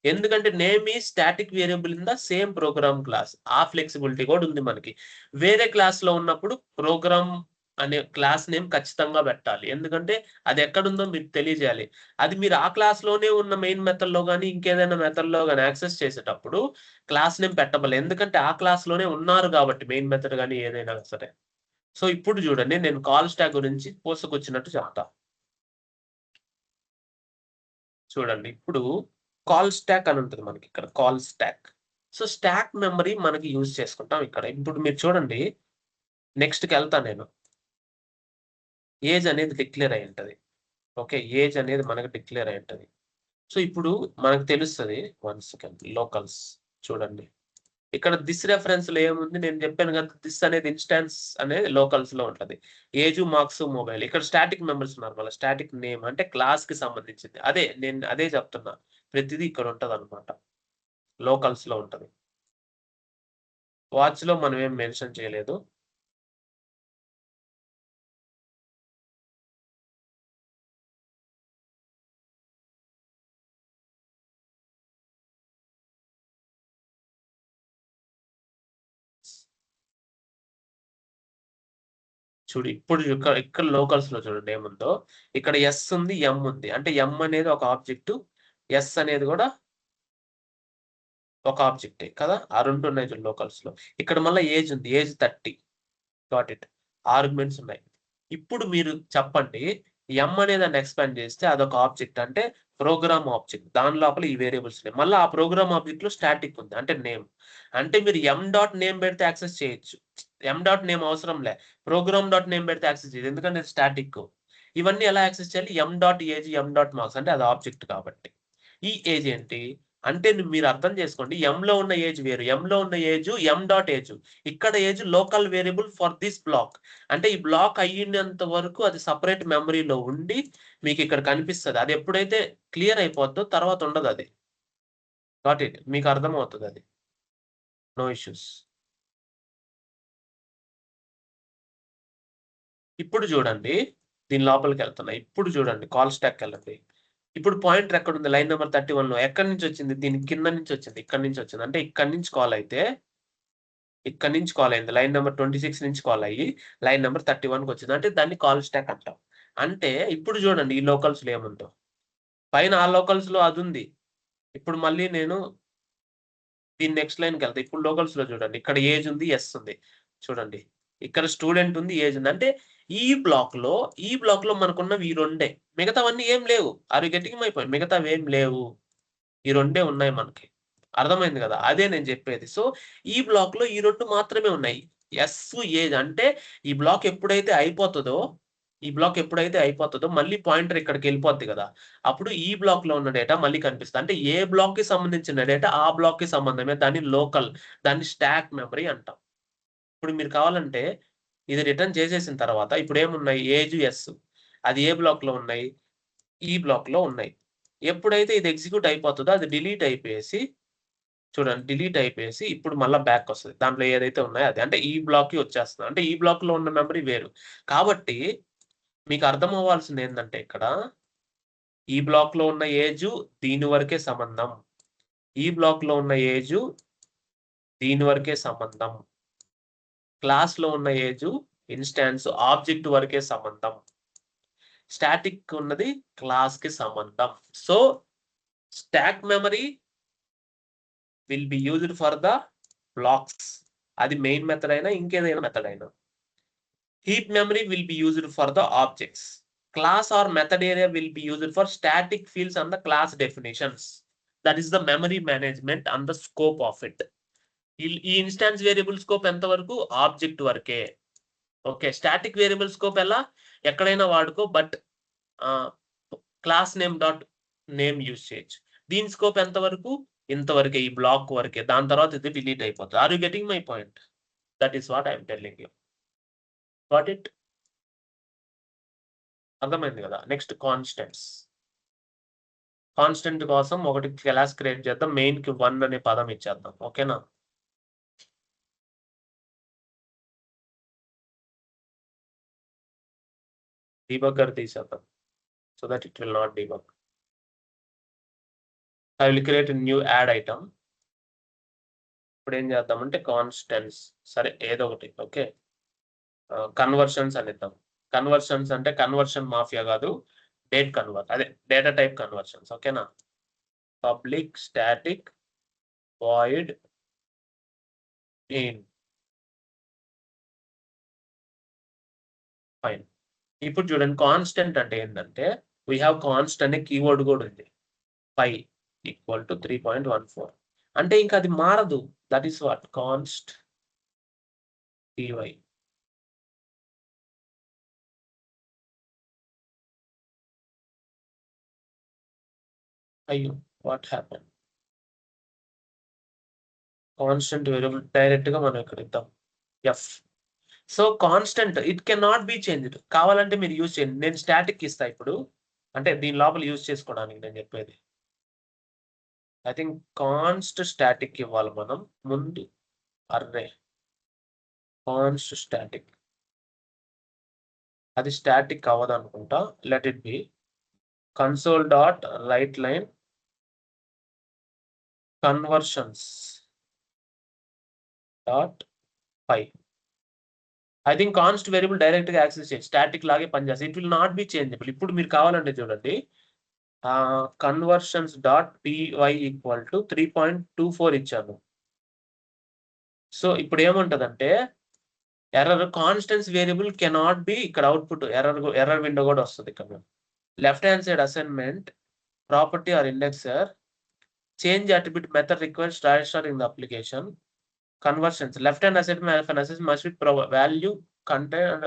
ఎందుకంటే name is static variable in the same programme class. ఆ ఫ్లెక్సిబిలిటీ కూడా ఉంది మనకి. వేరే క్లాస్‌లో ఉన్నప్పుడు ప్రోగ్రామ్ అనే క్లాస్ నేమ్ ఖచ్చితంగా పెట్టాలి. ఎందుకంటే అది ఎక్కడుందో మీకు తెలియజేయాలి. అది మీరు ఆ క్లాస్‌లోనే ఉన్న మెయిన్ మెథడ్‌లో గాని, ఇంకేదైనా మెథడ్‌లో గాని యాక్సెస్ చేసేటప్పుడు క్లాస్ నేమ్ పెట్టబలే. ఎందుకంటే ఆ క్లాస్‌లోనే ఉన్నారు కాబట్టి మెయిన్ మెథడ్ గాని ఏదైనా సరే. సో ఇప్పుడు చూడండి నేను కాల్ స్టాక్ గురించి పూసగుచ్చినట్టు చెప్తా. చూడండి ఇప్పుడు కాల్ స్టాక్ అని ఉంటది మనకిక్కడ. Call stock. So, stock memory మనకి యూజ్ చేసుకుంటాం ఇక్కడ. ఇప్పుడు మీరు చూడండి నెక్స్ట్‌కెళ్తా నేను. ఏజ్ అనేది డిక్లేర్ అయ్యుంటది. ఓకే. ఏజ్ అనేది మనకు డిక్లేర్ అయ్యుంటది. సో, ఇప్పుడు మనకు తెలుస్తది. 1 సెకండ్ లోకల్స్ చూడండి. ఇక్కడ థిస్ రెఫరెన్స్‌లో ఏముంది నేను చెప్పాను కదా! థిస్ అనేది ఇన్‌స్టాన్స్ అనేది లోకల్స్‌లో ఉంటది. Age, marks, mobile. ఇక్కడ స్టాటిక్ మెంబర్స్ ఉన్నారు మళ్ళా. స్టాటిక్ నేమ్ అంటే క్లాస్‌కి సంబంధించింది. నేను అదే చెప్తున్నా. ప్రతిదీ ఇక్కడ ఉంటదనమాట. లోకల్స్‌లో ఉంటది. వాచ్‌లో మనం ఏం మెన్షన్ చేయలేదు. చూడు ఇప్పుడు ఇక్కడ లోకల్స్ లో చూడండి ఏముందో. ఇక్కడ ఎస్ ఉంది, ఎం ఉంది. అంటే ఎం అనేది ఒక ఆబ్జెక్ట్, ఎస్ అనేది కూడా ఒక ఆబ్జెక్టే కదా. ఆ రెండు ఉన్నాయి చూడు లోకల్స్ లో. ఇక్కడ మళ్ళీ ఏజ్ ఉంది, ఏజ్ 30. Got it. ఆర్గ్యుమెంట్స్ ఉన్నాయి. ఇప్పుడు మీరు చెప్పండి, ఎం అనే దాన్ని ఎక్స్పాండ్ చేస్తే అదొక ఆబ్జెక్ట్, అంటే ప్రోగ్రామ్ ఆబ్జెక్ట్. దాని లోపల ఈ వేరియబుల్స్ ఉన్నాయి. మళ్ళీ ఆ ప్రోగ్రామ్ ఆబ్జెక్ట్ లో స్టాటిక్ ఉంది, అంటే నేమ్. అంటే మీరు ఎం డాట్ నేమ్ పెడితే యాక్సెస్ చేయొచ్చు. ఎం డాట్ నేమ్ అవసరం లే, ప్రోగ్రామ్ డాట్ నేమ్ పెడితే యాక్సెస్ చేయదు, ఎందుకంటే స్టాటిక్. ఇవన్నీ ఎలా యాక్సెస్ చేయాలి? ఎం dot age, M dot marks, అంటే అది ఆబ్జెక్ట్ కాబట్టి. ఈ ఏజ్ ఏంటి అంటే మీరు అర్థం చేసుకోండి, ఎం లో ఉన్న ఏజ్ వేరు, ఎం లో ఉన్న ఏజ్ ఎం డాట్ ఏజ్. ఇక్కడ age local variable for this block. అంటే ఈ బ్లాక్ అయ్యినంత వరకు అది సపరేట్ మెమరీలో ఉండి మీకు ఇక్కడ కనిపిస్తుంది. అది ఎప్పుడైతే క్లియర్ అయిపోద్దో తర్వాత ఉండదు అది. Got it. మీకు అర్థమవుతుంది అది. No issues. ఇప్పుడు చూడండి, దీని లోపలికి వెళ్తున్నా. ఇప్పుడు చూడండి, కాల్ స్టాక్ వెళ్ళండి. ఇప్పుడు పాయింటర్ ఎక్కడ ఉంది? లైన్ నెంబర్ 31 లో. ఎక్కడి నుంచి వచ్చింది? దీని కింద నుంచి వచ్చింది, ఇక్కడ నుంచి వచ్చింది. అంటే ఇక్కడ నుంచి కాల్ అయితే, ఇక్కడ నుంచి కాల్ అయింది. లైన్ నెంబర్ 26 నుంచి కాల్ అయ్యి లైన్ నెంబర్ 31కి వచ్చింది. అంటే దాన్ని కాల్ స్టాక్ అంటాం. అంటే ఇప్పుడు చూడండి, ఈ లోకల్స్ లో ఏముందో. పైన ఆ లోకల్స్ లో అది ఉంది. ఇప్పుడు మళ్ళీ నేను దీని నెక్స్ట్ లైన్కి వెళ్తా. ఇప్పుడు లోకల్స్ లో చూడండి, ఇక్కడ ఏజ్ ఉంది, ఎస్ ఉంది. చూడండి, ఇక్కడ స్టూడెంట్ ఉంది, ఏజ్ ఉంది. అంటే ఈ బ్లాక్ లో మనకున్నవి ఈ రెండే, మిగతావన్నీ ఏం లేవు. Are you getting my point? మిగతావి ఏం లేవు, ఈ రెండే ఉన్నాయి మనకి. అర్థమైంది కదా, అదే నేను చెప్పేది. సో ఈ బ్లాక్ లో ఈ రెండు మాత్రమే ఉన్నాయి, ఎస్, ఏజ్. అంటే ఈ బ్లాక్ ఎప్పుడైతే అయిపోతుందో, మళ్ళీ పాయింటర్ ఇక్కడికి వెళ్ళిపోద్ది కదా. అప్పుడు ఈ బ్లాక్ లో ఉన్న డేటా మళ్ళీ కనిపిస్తుంది. అంటే ఏ బ్లాక్ కి సంబంధించిన డేటా ఆ బ్లాక్ కి సంబంధమే. దాన్ని లోకల్, దాన్ని స్టాక్ మెమరీ అంటాం. ఇప్పుడు మీరు కావాలంటే ఇది రిటర్న్ చేసేసిన తర్వాత ఇప్పుడు ఏమున్నాయి? Age, S. అది ఏ బ్లాక్ లో ఉన్నాయి? ఈ బ్లాక్ లో ఉన్నాయి. ఎప్పుడైతే ఇది ఎగ్జిక్యూట్ అయిపోతుందో అది డిలీట్ అయిపోయేసి, చూడండి, డిలీట్ అయిపోయేసి ఇప్పుడు మళ్ళీ బ్యాక్ వస్తుంది. దాంట్లో ఏదైతే ఉన్నాయో అది, అంటే ఈ బ్లాక్ కి వచ్చేస్తుంది. అంటే ఈ బ్లాక్ లో ఉన్న మెమరీ వేరు. కాబట్టి మీకు అర్థం అవ్వాల్సింది ఏంటంటే, ఇక్కడ ఈ బ్లాక్ లో ఉన్న ఏజ్ దీని వరకే సంబంధం, ఈ బ్లాక్ లో ఉన్న ఏజ్ దీని వరకే సంబంధం, క్లాస్ లో ఉన్న ఏజ్ ఇన్స్టాన్స్ ఆబ్జెక్ట్ వరకే సంబంధం, స్టాటిక్ ఉన్నది క్లాస్ కి సంబంధం. So stock memory will be used for the blocks. అది మెయిన్ మెథడ్ అయినా ఇంకేదైనా మెథడ్ అయినా. Heap memory will be used for the objects. Class or method area will be used for static fields and the class definitions. That is the memory management and the scope of it. ఈ ఇన్స్టాన్స్ వేరియబుల్ స్కోప్ ఎంత వరకు? ఆబ్జెక్ట్ వరకే. ఓకే, స్టాటిక్ వేరియబుల్ స్కోప్ ఎలా ఎక్కడైనా వాడుకో, but class name dot name use చేయొచ్చు. దీని స్కోప్ ఎంత వరకు? ఇంతవరకే, ఈ బ్లాక్ వరకే. దాని తర్వాత ఇది డిలీట్ అయిపోతుంది. Are you getting my point? That is what I'm telling you. Got it? అర్థమైంది కదా. Next constants. కాన్స్టెంట్ కోసం ఒకటి క్లాస్ క్రియేట్ చేద్దాం. మెయిన్ కి 1 అనే పదం ఇచ్చేద్దాం. ఓకేనా? డీబగ్గర్ తీసేద్దాం, so that it will not debug. I will create new add item. ఇప్పుడు ఏం చేద్దామంటే కాన్స్టెంట్స్, సరే ఏదో ఒకటి. ఓకే, కన్వర్షన్స్ అని ఇద్దాం. కన్వర్షన్స్ అంటే కన్వర్షన్ మాఫియా కాదు, డేట్ కన్వర్ట్, అదే డేటా టైప్ కన్వర్షన్స్. ఓకేనా? Public static void in. Fine. ఇప్పుడు చూడండి, కాన్స్టెంట్ అంటే ఏంటంటే వీ హ్యావ్ కాన్స్ట్ అనే కీవర్డ్ కూడా ఉంది. 5 = 3.14. అంటే ఇంకా అది మారదు. That is what const py. అయ్యో, what happen? Constant variable direct గా మనం ఇక్కడ ఇద్దాం F. So constant it can not be changed. కావాలంటే మీరు యూజ్ చేయండి. నేను స్టాటిక్ ఇస్తా ఇప్పుడు, అంటే దీని లోపల యూజ్ చేసుకోవడానికి నేను చెప్పేది. ఐ థింక్ కాన్స్ట్ స్టాటిక్ ఇవ్వాలి మనం ముందు. అర్రే కాన్స్ట్ స్టాటిక్, అది స్టాటిక్ అవ్వదు అనుకుంటా. Let it be console dot write line conversions dot 5. I think const variable direct గా యాక్సెస్ చేయండి, స్టాటిక్ లాగే పనిచేస్తుంది. It will not be changeable. ఇప్పుడు మీరు కావాలంటే చూడండి, conversions dot py equal to 3.24 ఇచ్చాను. సో ఇప్పుడు ఏముంటదంటే error constants variable cannot be, ఇక్కడ అవుట్పుట్ ఎర్రర్ విండో కూడా వస్తుంది. ఇక్కడ left hand side assignment property or ఇండెక్సర్ change attribute method requires star in the application conversions left hand asset must be value content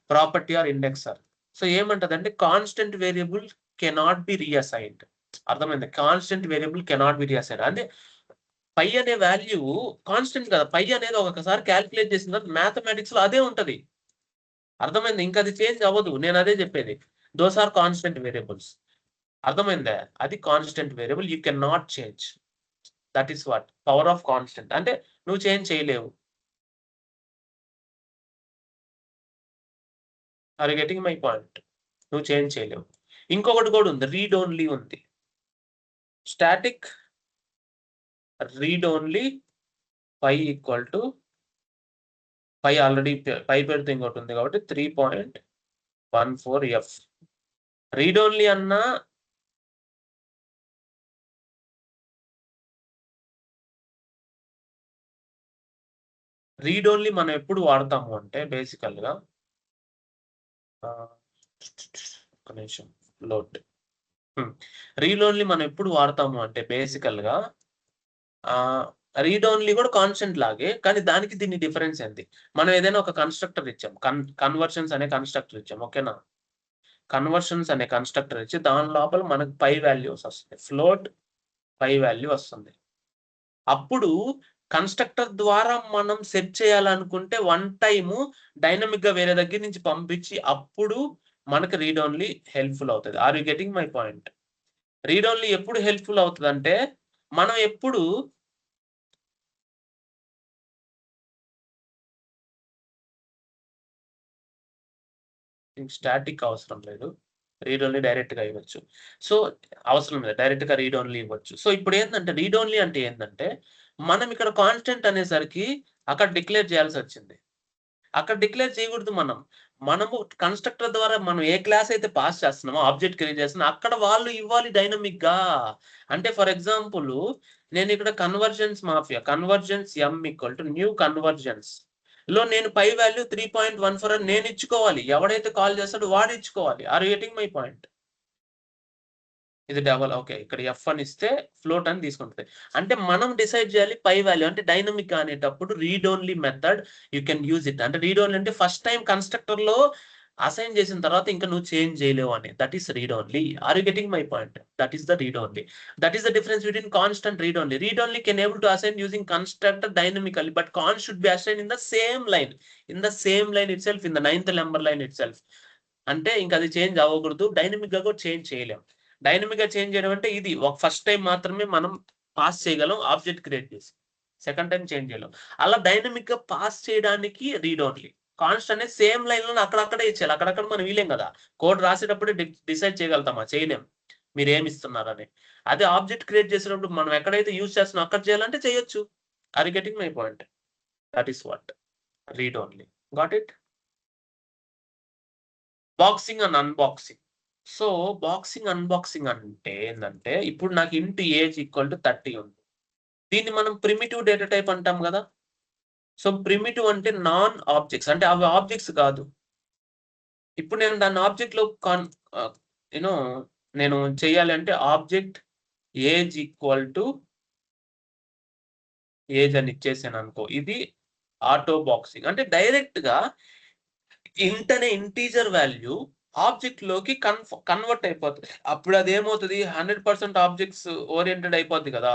property or indexer. So ఏమంటదంటే constant variable cannot be reassigned. అర్థమైంది? Constant variable cannot be reassigned అంటే పై అనే వాల్యూ కాన్స్టెంట్ కదా, పై అనేది ఒకసారి క్యాల్కులేట్ చేసిన తర్వాత మ్యాథమెటిక్స్ లో అదే ఉంటది. అర్థమైంది? ఇంకా అది చేంజ్ అవ్వదు. నేను అదే చెప్పేది, దోస్ ఆర్ కాన్స్టెంట్ వేరియబుల్స్. అర్థమైందా? అది constant variable, you can not change. That is what power of constant. అంటే నువ్వు చేంజ్ చేయలేవు. Are getting my point? నువ్వు చేంజ్ చేయలేవు. ఇంకొకటి కూడా ఉంది, రీడ్ ఓన్లీ ఉంది. Static read only pi equal to pi already pi పెడితే ఇంకోటి ఉంది కాబట్టి 3.14 ఎఫ్. రీడ్ ఓన్లీ అన్నా రీడ్ ఓన్లీ మనం ఎప్పుడు వాడతాము అంటే బేసికల్ గా ఒక నిమిషం లోడ్. రీడ్ ఓన్లీ మనం ఎప్పుడు వాడతాము అంటే బేసికల్ గా రీడ్ ఓన్లీ కూడా కాన్స్టెంట్ లాగే, కానీ దానికి దీని డిఫరెన్స్ ఏంటి? మనం ఏదైనా ఒక కన్స్ట్రక్టర్ ఇచ్చాం, కన్వర్షన్స్ అనే కన్స్ట్రక్టర్ ఇచ్చాం, ఓకేనా? కన్వర్షన్స్ అనే కన్స్ట్రక్టర్ ఇచ్చి దాని లోపల మనకు పై వాల్యూస్ వస్తాయి, ఫ్లోట్ పై వాల్యూ వస్తుంది. అప్పుడు కన్స్ట్రక్టర్ ద్వారా మనం సెట్ చేయాలనుకుంటే వన్ టైము డైనమిక్ గా వేరే దగ్గర నుంచి పంపించి అప్పుడు మనకు రీడ్ ఓన్లీ హెల్ప్ఫుల్ అవుతుంది. Are you getting my point? Read only ఎప్పుడు హెల్ప్ఫుల్ అవుతుంది అంటే మనం ఎప్పుడు స్టాటిక్ అవసరం లేదు, రీడ్ ఓన్లీ డైరెక్ట్ గా ఇవ్వచ్చు. సో అవసరం లేదు, డైరెక్ట్ గా రీడ్ ఓన్లీ ఇవ్వచ్చు. సో ఇప్పుడు ఏంటంటే రీడ్ ఓన్లీ అంటే ఏంటంటే మనం ఇక్కడ కాన్స్టెంట్ అనేసరికి అక్కడ డిక్లేర్ చేయాల్సి వచ్చింది. అక్కడ డిక్లేర్ చేయకూడదు. మనము కన్స్ట్రక్టర్ ద్వారా మనం ఏ క్లాస్ అయితే పాస్ చేస్తున్నామో, ఆబ్జెక్ట్ క్రియేట్ చేస్తున్నాం, అక్కడ వాళ్ళు ఇవ్వాలి డైనమిక్ గా. అంటే ఫర్ ఎగ్జాంపుల్ నేను ఇక్కడ convergence mafia convergence M equal to new convergence లో నేను పై వాల్యూ 3.14 అని నేను ఇచ్చుకోవాలి. ఎవడైతే కాల్ చేస్తాడో వాడు ఇచ్చుకోవాలి. Are getting my point? ఇది డబల్. ఓకే, ఇక్కడ ఎఫ్ అని ఇస్తే ఫ్లోట్ అని తీసుకుంటుంది. అంటే మనం డిసైడ్ చేయాలి పై వాల్యూ. అంటే డైనమిక్ అనేటప్పుడు read only method you can use it. అంటే రీడ్ ఓన్లీ అంటే ఫస్ట్ టైం కన్స్ట్రక్టర్ లో అసైన్ చేసిన తర్వాత ఇంకా నువ్వు చేంజ్ చేయలేవు అని. That is read only. Are you getting my point? That is the read only. That is the difference between const and read only. Read only can able to assign using constructor dynamically, but const should be assign in the same line, it self, in the 9th number line it self. అంటే ఇంకా అది చేంజ్ అవ్వకూడదు. డైనమిక్ గా కూడా చేంజ్ చేయలేం. డైనమిక్ గా చేంజ్ చేయడం అంటే ఇది ఒక ఫస్ట్ టైం మాత్రమే మనం పాస్ చేయగలం ఆబ్జెక్ట్ క్రియేట్ చేసి, సెకండ్ టైం చేంజ్ చేయలేం. అలా డైనమిక్ గా పాస్ చేయడానికి రీడ్ ఓన్లీ. కాన్స్ట్ అనేది సేమ్ లైన్ లో అక్కడక్కడే ఇచ్చేయాలి. అక్కడక్కడ మనం వీలేం కదా, కోడ్ రాసేటప్పుడు డిసైడ్ చేయగలుగుతామా? చేయలేం, మీరు ఏమి ఇస్తున్నారని. అదే ఆబ్జెక్ట్ క్రియేట్ చేసేటప్పుడు మనం ఎక్కడైతే యూజ్ చేస్తున్నాం అక్కడ చేయాలంటే చేయొచ్చు. Are getting my point? That is what read only. Got it? Boxing and unboxing. So boxing unboxing అంటే ఏంటంటే ఇప్పుడు నాకు ఇంటూ ఏజ్ ఈక్వల్ టు 30 ఉంది. దీన్ని మనం ప్రిమిటివ్ డేటా టైప్ అంటాం కదా. సో ప్రిమిటివ్ అంటే నాన్ ఆబ్జెక్ట్స్, అంటే అవి ఆబ్జెక్ట్స్ కాదు. ఇప్పుడు నేను దాన్ని ఆబ్జెక్ట్ లో యూనో నేను చేయాలి అంటే object age equal to age అని ఇచ్చేసాను అనుకో, ఇది ఆటో బాక్సింగ్. అంటే డైరెక్ట్ గా ఇంట్ అనే ఇంటీజర్ వాల్యూ ఆబ్జెక్ట్ లోకి కన్వర్ట్ అయిపోతుంది. అప్పుడు అది ఏమవుతుంది, 100% ఆబ్జెక్ట్స్ ఓరియంటెడ్ అయిపోద్ది కదా.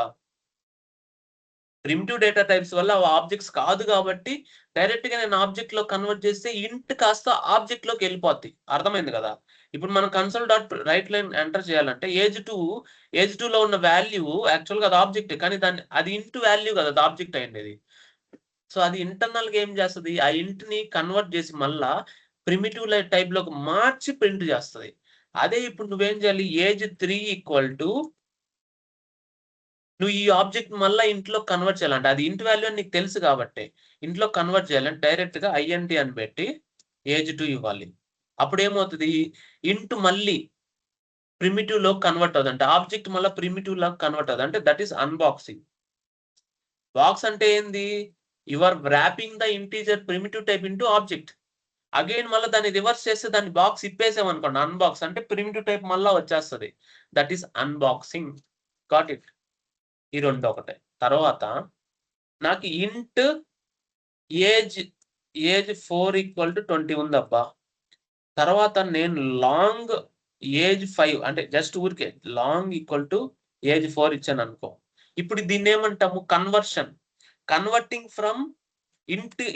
ప్రిమిటివ్ డేటా టైప్స్ వల్ల ఆబ్జెక్ట్స్ కాదు కాబట్టి డైరెక్ట్ గా నేను ఆబ్జెక్ట్ లో కన్వర్ట్ చేస్తే ఇంట్ కాస్త ఆబ్జెక్ట్ లోకి వెళ్ళిపోద్ది. అర్థమైంది కదా. ఇప్పుడు మనం console dot write line enter చేయాలంటే ఏజ్ 2 లో ఉన్న వాల్యూ యాక్చువల్ గా అది ఆబ్జెక్ట్, కానీ అది ఇంట్ వాల్యూ కదా, అది ఆబ్జెక్ట్ అయింది. సో అది ఇంటర్నల్ గా ఏం చేస్తుంది, ఆ ఇంట్ ని కన్వర్ట్ చేసి మళ్ళా ప్రిమిటివ్ టైప్ లోకి మార్చి ప్రింట్ చేస్తుంది. అదే ఇప్పుడు నువ్వేం చేయాలి, ఏజ్ 3 ఈక్వల్ టు నువ్వు ఈ ఆబ్జెక్ట్ మళ్ళీ ఇంట్లో కన్వర్ట్ చేయాలంటే అది ఇంటి వాల్యూ అని నీకు తెలుసు కాబట్టి ఇంట్లో కన్వర్ట్ చేయాలంటే డైరెక్ట్ గా ఐఎన్టీ అని పెట్టి ఏజ్ 2 ఇవ్వాలి. అప్పుడు ఏమవుతుంది, ఇంటూ మళ్ళీ ప్రిమిటివ్ లో కన్వర్ట్ అవుతుంది. అంటే ఆబ్జెక్ట్ మళ్ళీ ప్రిమిటివ్ లో కన్వర్ట్ అవుతుంది. అంటే దట్ ఈస్ అన్బాక్సింగ్. బాక్స్ అంటే ఏంది, you are wrapping the integer primitive type into object. Again మళ్ళీ దాన్ని రివర్స్ చేస్తే దాన్ని బాక్స్ ఇప్పేసాం అనుకోండి, అన్బాక్స్ అంటే ప్రిమిటివ్ టైప్ మళ్ళీ వచ్చేస్తుంది. That is unboxing. Got it. ఈ రెండు ఒకటే. తర్వాత నాకు ఇంట్ ఏజ్ 4 = 20 ఉందబ్బా. తర్వాత నేను లాంగ్ ఏజ్ 5 అంటే జస్ట్ ఊరికే లాంగ్ ఏజ్ 4 ఇచ్చాను అనుకో. ఇప్పుడు దీన్ని ఏమంటాము, కన్వర్షన్. కన్వర్టింగ్ ఫ్రమ్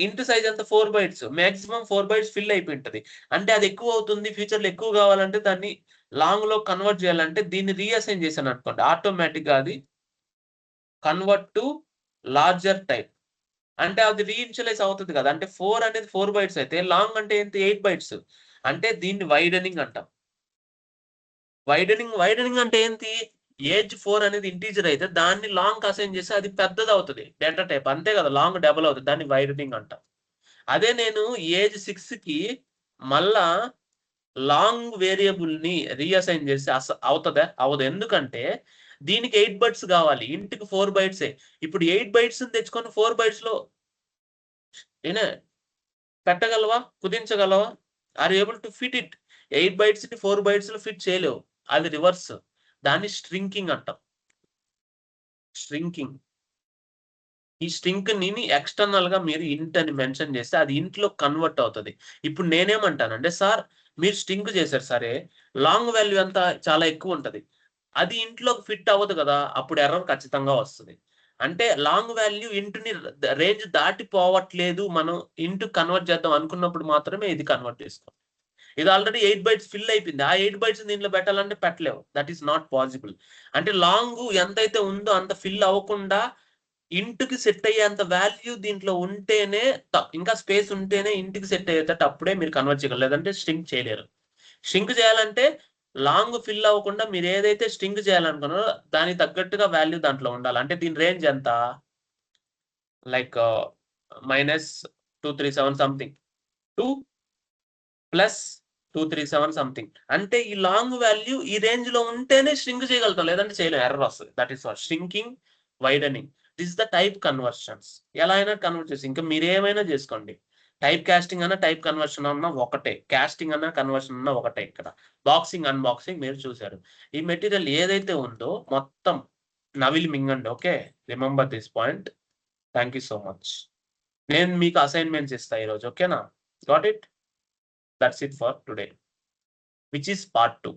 ఇంట్ సైజ్ ఎంత 4 బైట్స్, మాక్సిమం 4 బైట్స్ ఫిల్ అయిపోయింటది. అంటే అది ఎక్కువ అవుతుంది, ఫ్యూచర్ లో ఎక్కువ కావాలంటే దాన్ని లాంగ్ లో కన్వర్ట్ చేయాలంటే దీన్ని రీఅసైన్ చేశాను అనుకోండి, ఆటోమేటిక్ గా అది కన్వర్ట్ టు లార్జర్ టైప్. అంటే అది రీఇనిషియలైజ్ అవుతుంది కదా. అంటే 4 అనేది 4 బైట్స్ అయితే లాంగ్ అంటే ఏంటి 8 బైట్స్. అంటే దీన్ని వైడనింగ్ అంటాం. వైడనింగ్ అంటే ఏంటి, ఏజ్ 4 అనేది ఇంటీజర్ అయితే దాన్ని లాంగ్ అసైన్ చేసి అది పెద్దది అవుతుంది డేటా టైప్, అంతే కదా. లాంగ్ డబుల్ అవుతుంది, దాన్ని వైడనింగ్ అంటాం. అదే నేను ఏజ్ 6 కి మళ్ళా లాంగ్ వేరియబుల్ ని రీఅసైన్ చేసి అవుతుందా, అవదు. ఎందుకంటే దీనికి 8 బైట్స్ కావాలి, ఇంటికి 4 బైట్సే. ఇప్పుడు 8 బైట్స్ తెచ్చుకొని 4 బైట్స్ లో ఏనే పెట్టగలవా, కుదించగలవా? Are able to fit it. 8 bytes ని 4 బైట్స్ లో ఫిట్ చేయలేవు, అది రివర్స్. దాన్ని స్ట్రింకింగ్ అంటాం. స్ట్రింకింగ్. ఈ స్ట్రింక్ ని ఎక్స్టర్నల్ గా మీరు ఇంట్ అని మెన్షన్ చేస్తే అది ఇంట్లో కన్వర్ట్ అవుతుంది. ఇప్పుడు నేనేమంటానంటే, సార్ మీరు స్ట్రింక్ చేశారు సరే, లాంగ్ వాల్యూ అంతా చాలా ఎక్కువ ఉంటది, అది ఇంట్లోకి ఫిట్ అవ్వదు కదా. అప్పుడు ఎర్రర్ ఖచ్చితంగా వస్తుంది. అంటే లాంగ్ వాల్యూ ఇంటుని రేంజ్ దాటిపోవట్లేదు, మనం ఇంటూ కన్వర్ట్ చేద్దాం అనుకున్నప్పుడు మాత్రమే ఇది కన్వర్ట్ చేసుకోవాలి. ఇది ఆల్రెడీ 8 బైట్స్ ఫిల్ అయిపోయింది, ఆ 8 బైట్స్ దీంట్లో పెట్టాలంటే పెట్టలేవు. That is not possible. అంటే లాంగ్ ఎంతైతే ఉందో అంత ఫిల్ అవ్వకుండా ఇంటికి సెట్ అయ్యేంత వాల్యూ దీంట్లో ఉంటేనే, ఇంకా స్పేస్ ఉంటేనే ఇంటికి సెట్ అయ్యేటట్టు అప్పుడే మీరు కన్వర్ట్ చేయగలరు, లేదంటే స్ట్రింక్ చేయలేరు. స్ట్రింక్ చేయాలంటే లాంగ్ ఫిల్ అవ్వకుండా మీరు ఏదైతే స్ట్రింక్ చేయాలనుకున్నారో దానికి తగ్గట్టుగా వాల్యూ దాంట్లో ఉండాలి. అంటే దీని రేంజ్ ఎంత, లైక్ -237 సంథింగ్ టు +237 సంథింగ్. అంటే ఈ లాంగ్ వాల్యూ ఈ రేంజ్ లో ఉంటేనే స్ట్రింక్ చేయగలుగుతాం, లేదంటే చేయలేం, ఎర్రర్ వస్తుంది. That is what shrinking, widening. This the type conversions. ఎలా అయినా కన్వర్ట్ చేసి ఇంకా మీరు ఏమైనా చేసుకోండి. టైప్ కాస్టింగ్ అన్న టైప్ కన్వర్షన్ అన్న ఒకటే, కాస్టింగ్ అన్న కన్వర్షన్ అన్న ఒకటే. ఇక్కడ బాక్సింగ్ అన్బాక్సింగ్ మీరు చూశారు. ఈ మెటీరియల్ ఏదైతే ఉందో మొత్తం నవిలి మింగండి. Okay, remember this point. Thank you so much. నేను మీకు అసైన్మెంట్స్ ఇస్తా ఈరోజు, ఓకేనా? Got it? That's it for today, which is part 2.